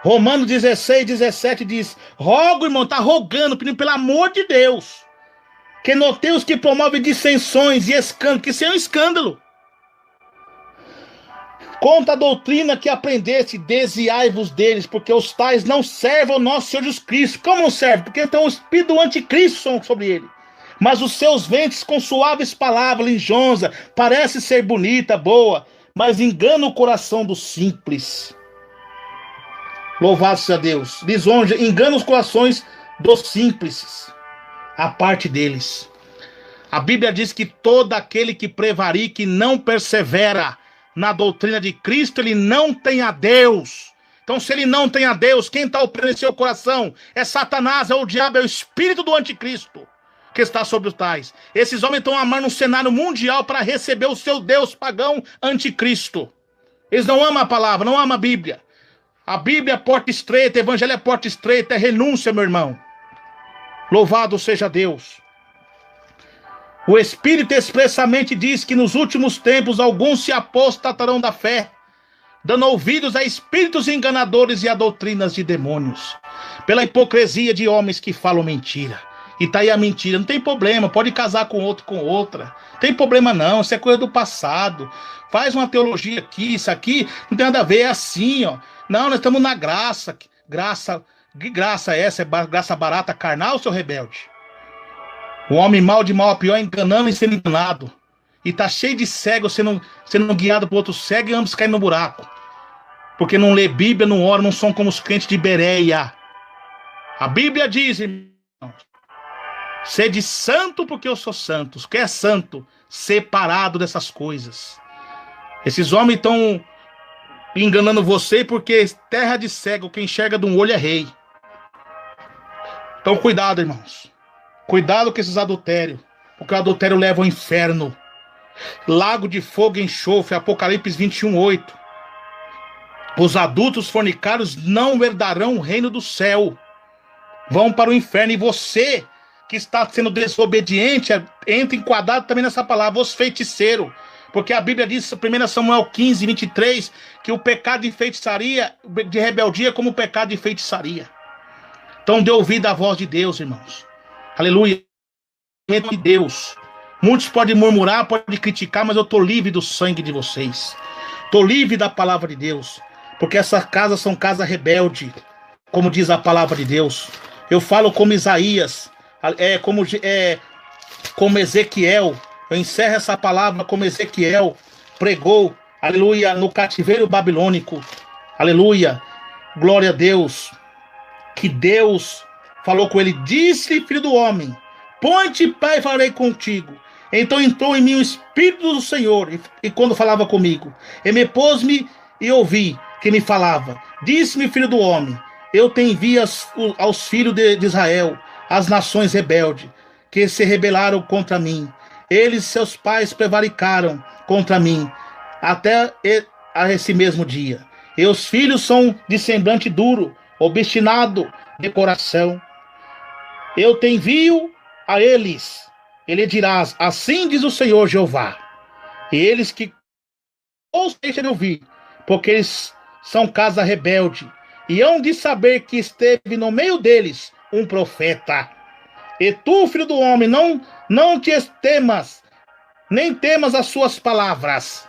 Romanos 16:17 diz: rogo, irmão, tá rogando, pedindo pelo amor de Deus, que notei os que promovem dissensões e escândalos, que isso é um escândalo. Conta a doutrina que aprendeste, desviai-vos deles, porque os tais não servem ao nosso Senhor Jesus Cristo. Como não serve? Porque tem o espírito do anticristo sobre ele. Mas os seus ventres com suaves palavras, linjonza, parece ser bonita, boa, mas engana o coração do simples. Louvado seja Deus. Lisonja, engana os corações dos simples. A parte deles. A Bíblia diz que todo aquele que prevarica e não persevera na doutrina de Cristo, ele não tem a Deus. Então, se ele não tem a Deus, quem está operando em seu coração? É Satanás, é o diabo, é o espírito do anticristo que está sobre os tais. Esses homens estão amando um cenário mundial para receber o seu Deus pagão anticristo. Eles não amam a palavra, não amam a Bíblia. A Bíblia é porta estreita, o evangelho é porta estreita, é renúncia, meu irmão. Louvado seja Deus. O Espírito expressamente diz que nos últimos tempos alguns se apostatarão da fé, dando ouvidos a espíritos enganadores e a doutrinas de demônios, pela hipocrisia de homens que falam mentira. E tá aí a mentira, não tem problema, pode casar com outro, com outra. Não tem problema não, isso é coisa do passado. Faz uma teologia aqui, isso aqui não tem nada a ver, é assim, ó. Não, nós estamos na graça. Que graça é essa? É graça barata, carnal, seu rebelde? O homem mal de mal a pior, enganando e sendo enganado. E tá cheio de cego sendo guiado por outro cego e ambos caindo no buraco. Porque não lê Bíblia, não ora, não são como os crentes de Bereia. A Bíblia diz, irmãos, sede santo porque eu sou santo. O que é santo? Separado dessas coisas. Esses homens estão enganando você porque terra de cego, quem enxerga de um olho é rei. Então cuidado, irmãos. Cuidado com esses adultérios, porque o adultério leva ao inferno. Lago de fogo e enxofre, Apocalipse 21:8. Os adultos fornicários não herdarão o reino do céu. Vão para o inferno. E você que está sendo desobediente, entra enquadrado também nessa palavra, os feiticeiros. Porque a Bíblia diz, 1 Samuel 15, 23, que o pecado de feitiçaria, de rebeldia, é como o pecado de feitiçaria. Então dê ouvido à voz de Deus, irmãos. Aleluia. De Deus. Muitos podem murmurar, podem criticar, mas eu estou livre do sangue de vocês. Estou livre da palavra de Deus. Porque essas casas são casas rebeldes, como diz a palavra de Deus. Eu falo como Isaías, como Ezequiel. Eu encerro essa palavra como Ezequiel pregou, aleluia, no cativeiro babilônico. Aleluia. Glória a Deus. Que Deus falou com ele, disse, filho do homem, põe-te pé e falarei contigo. Então entrou em mim o Espírito do Senhor, e quando falava comigo, e me pôs-me e ouvi que me falava. Disse-me, filho do homem, eu te envio aos filhos de Israel, as nações rebeldes, que se rebelaram contra mim. Eles, seus pais, prevaricaram contra mim, até a esse mesmo dia. E os filhos são de semblante duro, obstinado de coração. Eu te envio a eles. Ele dirás, assim diz o Senhor Jeová. E eles que ou deixam de ouvir, porque eles são casa rebelde, e hão de saber que esteve no meio deles um profeta. E tu, filho do homem, não te temas, nem temas as suas palavras,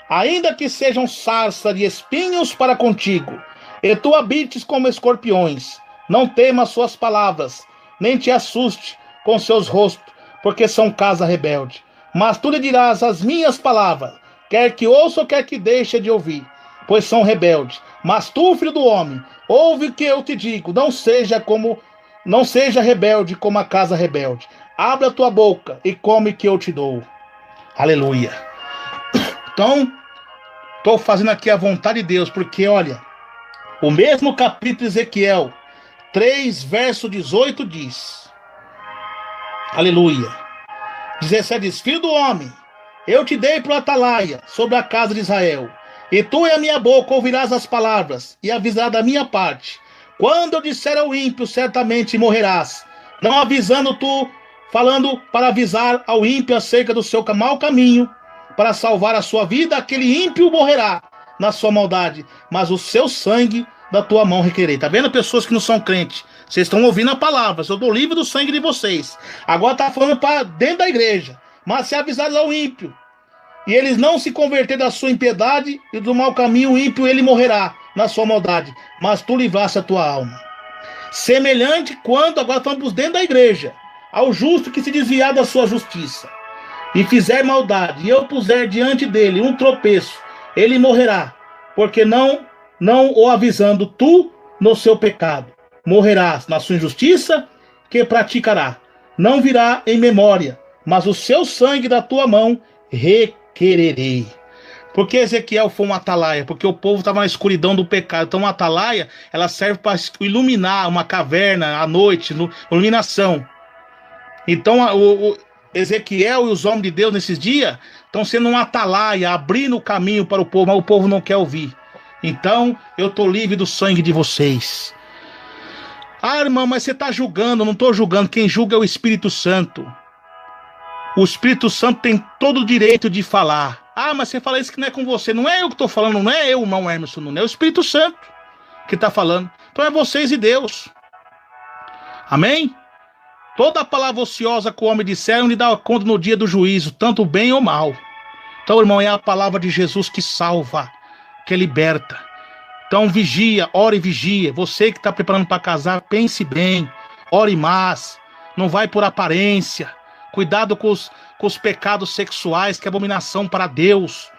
ainda que sejam sarça de espinhos para contigo, e tu habites como escorpiões. Não temas suas palavras, nem te assuste com seus rostos, porque são casa rebelde. Mas tu lhe dirás as minhas palavras, quer que ouça ou quer que deixe de ouvir, pois são rebeldes. Mas tu, filho do homem, ouve o que eu te digo, não seja rebelde como a casa rebelde. Abra a tua boca e come que eu te dou. Aleluia. Então, estou fazendo aqui a vontade de Deus, porque olha, o mesmo capítulo de Ezequiel 3, verso 18 diz, aleluia, 17 diz, filho do homem, eu te dei por atalaia sobre a casa de Israel, e tu e a minha boca ouvirás as palavras, e avisarás da minha parte. Quando eu disser ao ímpio, certamente morrerás, não avisando tu, falando para avisar ao ímpio acerca do seu mau caminho, para salvar a sua vida, aquele ímpio morrerá na sua maldade, mas o seu sangue da tua mão requerei. Tá vendo, pessoas que não são crentes? Vocês estão ouvindo a palavra, eu dou livre do sangue de vocês. Agora tá falando para dentro da igreja, mas se avisares ao ímpio, e eles não se converterem da sua impiedade e do mau caminho, o ímpio ele morrerá na sua maldade, mas tu livraste a tua alma. Semelhante quando, agora estamos dentro da igreja, ao justo que se desviar da sua justiça, e fizer maldade, e eu puser diante dele um tropeço, ele morrerá, porque não o avisando tu no seu pecado, morrerás na sua injustiça que praticará, não virá em memória, mas o seu sangue da tua mão requererei. Porque Ezequiel foi um atalaia? Porque o povo estava na escuridão do pecado. Então uma atalaia, ela serve para iluminar uma caverna à noite, iluminação. Então o Ezequiel e os homens de Deus nesses dias estão sendo um atalaia, abrindo o caminho para o povo, mas o povo não quer ouvir. Então eu estou livre do sangue de vocês. Ah, irmão, mas você está julgando. Não estou julgando, quem julga é o Espírito Santo. O Espírito Santo tem todo o direito de falar. Ah, mas você fala isso que não é com você. Não é eu que estou falando, não é eu, irmão Emerson, não é o Espírito Santo que está falando. Então é vocês e Deus. Amém? Toda a palavra ociosa que o homem disser, lhe dá conta no dia do juízo, tanto bem ou mal. Então, irmão, é a palavra de Jesus que salva, que liberta. Então, vigia, ore e vigia. Você que está preparando para casar, pense bem, ore mais. Não vai por aparência. Cuidado com os pecados sexuais, que é abominação para Deus.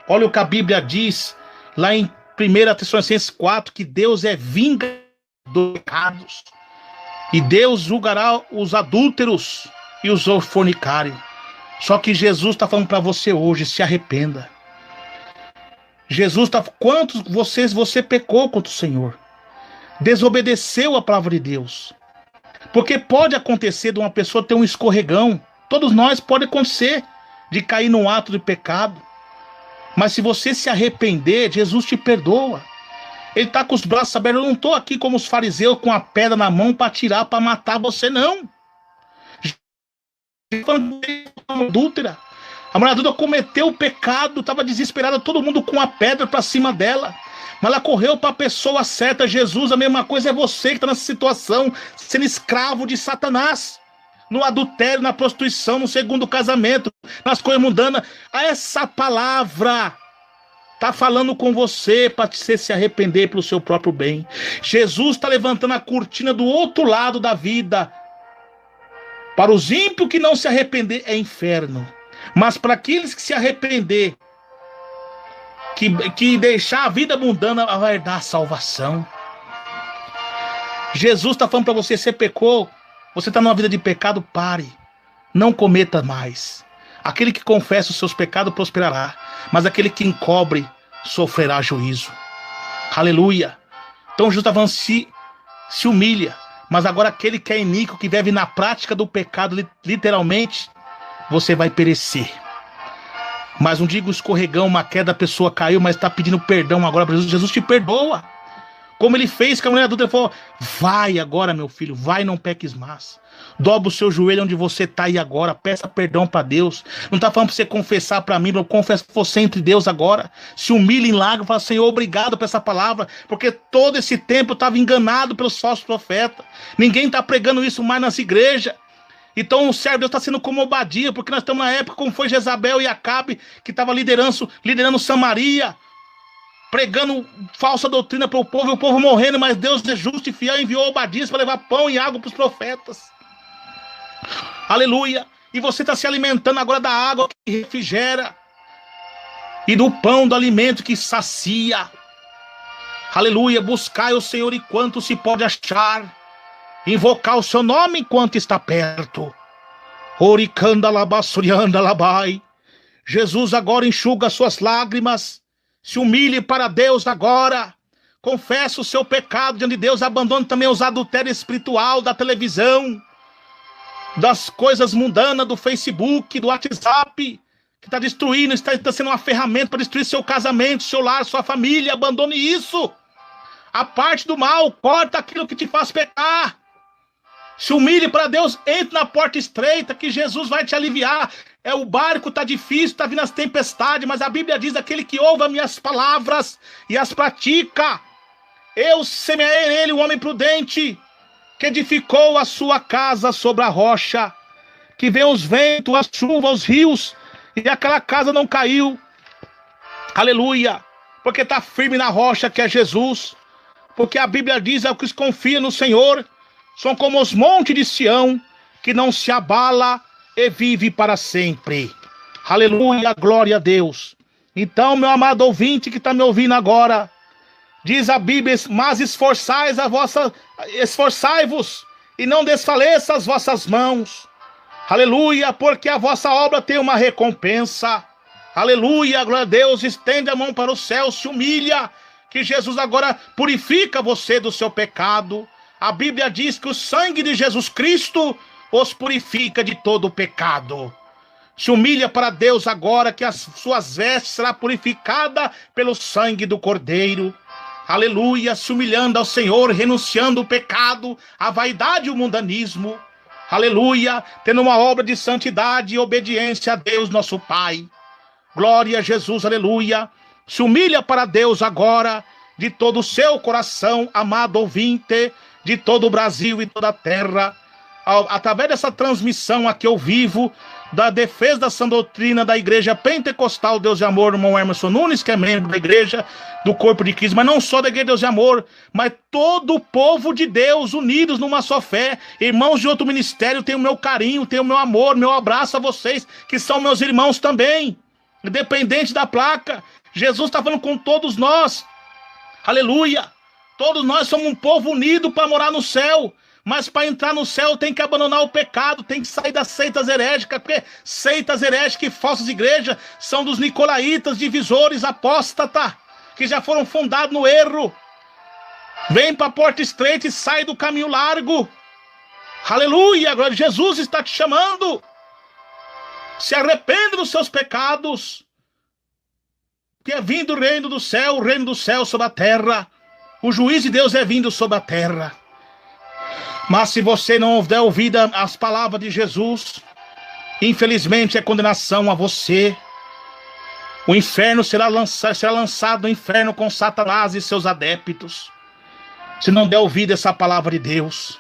Olha o que a Bíblia diz, lá em 1 Tessalonicenses 4, que Deus é vingador dos pecados. E Deus julgará os adúlteros e os fornicários. Só que Jesus está falando para você hoje, se arrependa. Jesus está... Quantos você pecou contra o Senhor? Desobedeceu a palavra de Deus. Porque pode acontecer de uma pessoa ter um escorregão. Todos nós pode acontecer de cair num ato de pecado. Mas se você se arrepender, Jesus te perdoa. Ele está com os braços abertos. Eu não estou aqui como os fariseus com a pedra na mão para tirar, para matar você, não. Adúltera. A mulher adúltera cometeu o pecado, estava desesperada, todo mundo com a pedra para cima dela. Mas ela correu para a pessoa certa, Jesus. A mesma coisa é você que está nessa situação, sendo escravo de Satanás. No adultério, na prostituição, no segundo casamento, nas coisas mundanas. Essa palavra está falando com você para você se arrepender pelo seu próprio bem. Jesus está levantando a cortina do outro lado da vida. Para os ímpios que não se arrepender é inferno. Mas para aqueles que se arrepender, que deixar a vida mundana, vai dar salvação. Jesus está falando para você pecou, você está numa vida de pecado, pare. Não cometa mais. Aquele que confessa os seus pecados prosperará, mas aquele que encobre sofrerá juízo. Aleluia. Então Jesus está falando, se humilha. Mas agora aquele que é iníquo, que vive na prática do pecado, literalmente, você vai perecer. Mas não digo escorregão, uma queda, a pessoa caiu, mas está pedindo perdão agora para Jesus. Jesus te perdoa. Como ele fez com a mulher adulta, ele falou, vai agora, meu filho, vai, não peques mais. Dobra o seu joelho onde você está aí agora, peça perdão para Deus. Não está falando para você confessar para mim, eu confesso que você entre Deus agora. Se humilha em lágrimas, fala, Senhor, obrigado por essa palavra, porque todo esse tempo eu estava enganado pelos falsos profetas. Ninguém está pregando isso mais nas igrejas. Então o servo de Deus está sendo como Obadia, porque nós estamos na época como foi Jezabel e Acabe, que estava liderando Samaria, pregando falsa doutrina para o povo, e o povo morrendo, mas Deus é justo e fiel, enviou Obadias para levar pão e água para os profetas. Aleluia. E você está se alimentando agora da água que refrigera e do pão, do alimento que sacia. Aleluia. Buscai o Senhor enquanto se pode achar, invocar o seu nome enquanto está perto. Oricanda labassurianda labai. Jesus agora enxuga suas lágrimas. Se humilhe para Deus agora. Confesse o seu pecado diante de Deus. Abandone também os adultérios espiritual da televisão, das coisas mundanas, do Facebook, do WhatsApp, que está destruindo, está sendo uma ferramenta para destruir seu casamento, seu lar, sua família. Abandone isso. A parte do mal, corta aquilo que te faz pecar. Se humilhe para Deus, entre na porta estreita que Jesus vai te aliviar. O barco está difícil, está vindo as tempestades, mas a Bíblia diz, aquele que ouve as minhas palavras e as pratica, eu semeei nele o homem prudente, que edificou a sua casa sobre a rocha, que vem os ventos, as chuvas, os rios, e aquela casa não caiu. Aleluia, porque está firme na rocha que é Jesus, porque a Bíblia diz, que os confia no Senhor são como os montes de Sião, que não se abala e vive para sempre. Aleluia, glória a Deus. Então, meu amado ouvinte que está me ouvindo agora, diz a Bíblia, mas esforçai-vos e não desfaleça as vossas mãos. Aleluia, porque a vossa obra tem uma recompensa. Aleluia, glória a Deus. Estende a mão para o céu, se humilha, que Jesus agora purifica você do seu pecado. A Bíblia diz que o sangue de Jesus Cristo os purifica de todo o pecado. Se humilha para Deus agora, que as suas vestes será purificada pelo sangue do Cordeiro. Aleluia, se humilhando ao Senhor, renunciando o pecado, a vaidade e o mundanismo. Aleluia, tendo uma obra de santidade e obediência a Deus nosso Pai. Glória a Jesus, aleluia. Se humilha para Deus agora, de todo o seu coração, amado ouvinte, de todo o Brasil e toda a terra. Através dessa transmissão aqui eu vivo, da defesa da sã doutrina da Igreja Pentecostal Deus de Amor, irmão Emerson Nunes, que é membro da Igreja do Corpo de Cristo, mas não só da Igreja Deus de Amor, mas todo o povo de Deus, unidos numa só fé. Irmãos de outro ministério, tenho o meu carinho, tenho o meu amor, meu abraço a vocês, que são meus irmãos também, independente da placa. Jesus está falando com todos nós, aleluia. Todos nós somos um povo unido para morar no céu. Mas para entrar no céu tem que abandonar o pecado, tem que sair das seitas herégicas, porque seitas herégicas e falsas igrejas são dos nicolaítas, divisores, apóstatas, que já foram fundados no erro. Vem para a porta estreita e sai do caminho largo. Aleluia, agora Jesus está te chamando. Se arrependa dos seus pecados, que é vindo o reino do céu sobre a terra. O juiz de Deus é vindo sobre a terra. Mas se você não der ouvida às palavras de Jesus, Infelizmente é condenação a você. O inferno será lançado no inferno com Satanás e seus adeptos. Se não der ouvido a essa palavra de Deus,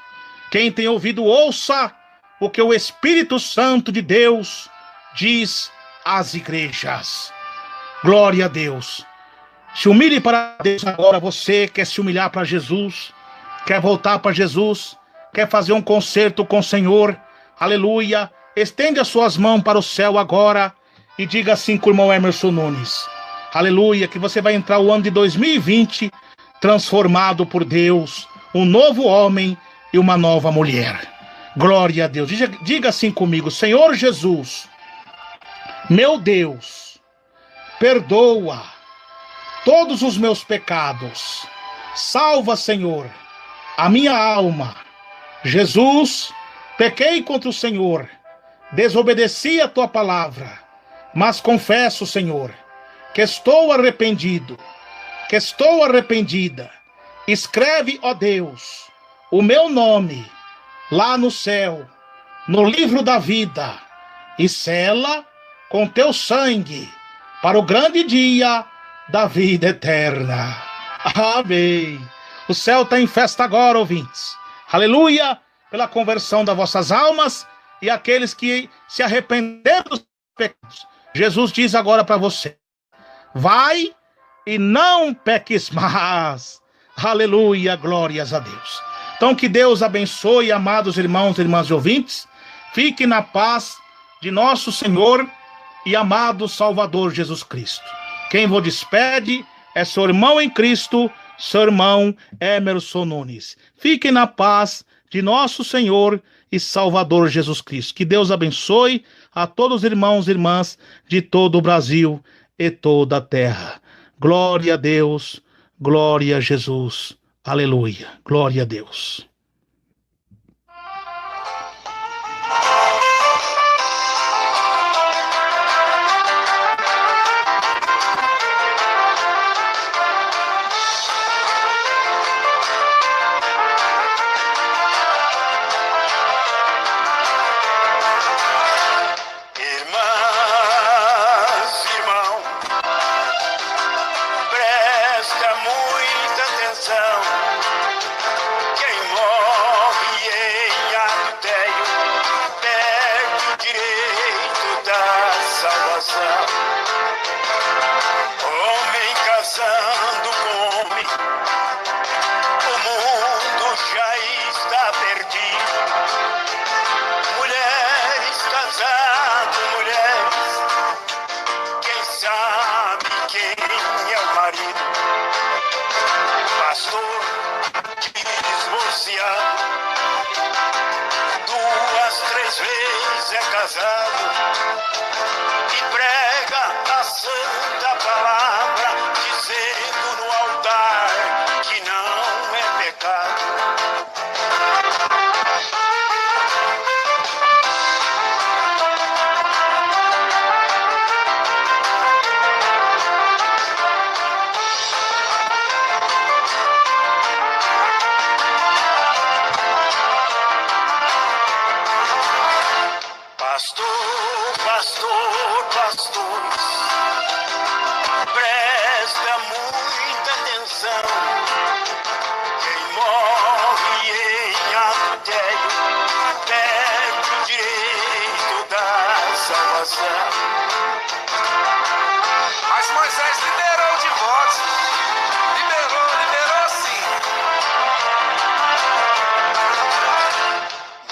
quem tem ouvido, ouça o que o Espírito Santo de Deus diz às igrejas. Glória a Deus. Se humilhe para Deus agora. Você quer se humilhar para Jesus, quer voltar para Jesus, quer fazer um concerto com o Senhor. Aleluia. Estende as suas mãos para o céu agora e diga assim com o irmão Emerson Nunes. Aleluia, que você vai entrar o ano de 2020 transformado por Deus, um novo homem e uma nova mulher. Glória a Deus. Diga assim comigo: Senhor Jesus, meu Deus, perdoa todos os meus pecados. Salva, Senhor, a minha alma. Jesus, pequei contra o Senhor, desobedeci a tua palavra, mas confesso, Senhor, que estou arrependido, que estou arrependida. Escreve, ó Deus, o meu nome lá no céu, no livro da vida, e sela com teu sangue para o grande dia da vida eterna. Amém. O céu está em festa agora, ouvintes. Aleluia, pela conversão das vossas almas e aqueles que se arrependeram dos pecados. Jesus diz agora para você: vai e não peques mais. Aleluia, glórias a Deus. Então que Deus abençoe, amados irmãos e irmãs e ouvintes. Fique na paz de nosso Senhor e amado Salvador Jesus Cristo. Quem vos despede é seu irmão em Cristo, seu irmão Emerson Nunes. Fiquem na paz de nosso Senhor e Salvador Jesus Cristo. Que Deus abençoe a todos os irmãos e irmãs de todo o Brasil e toda a terra. Glória a Deus, glória a Jesus. Aleluia, glória a Deus. Homem casando com homem, o mundo já está perdido. Mulheres casando, mulheres, quem sabe quem é o marido? Pastor divorciado, 2, 3 vezes é casado e prega a santa palavra, dizendo no altar que não é pecado. Pastores, presta muita atenção. Quem morre em adultério perde o direito da salvação. Mas Moisés liberou o divórcio. Liberou sim.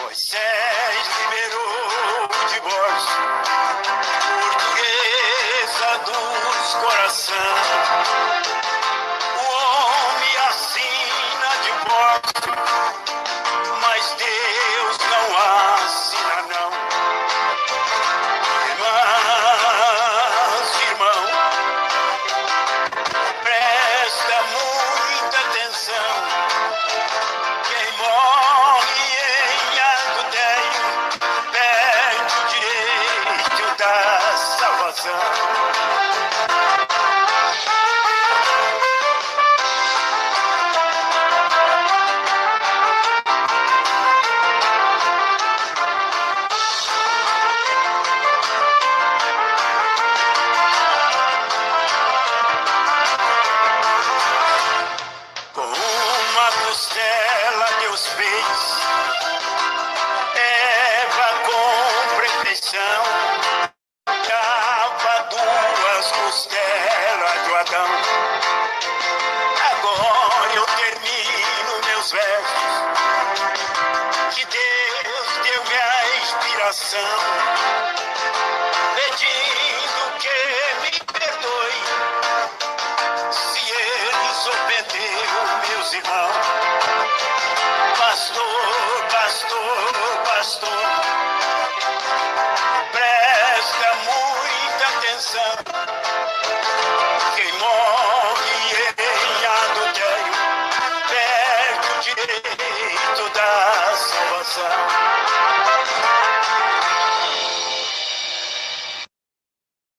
Moisés liberou o divórcio, dos coração. O homem assina divórcio, mas Deus não assina não. Irmãs, irmão, presta muita atenção. Quem morre em adultério perde o direito da salvação. fez Eva com pretensão, dava duas costelas do Adão. Agora eu termino meus versos, que Deus deu-me a inspiração, pedindo que me perdoe se eles ofenderam meus irmãos. Pastor, pastor, pastor, presta muita atenção. Quem morre em adultério perde o direito da salvação.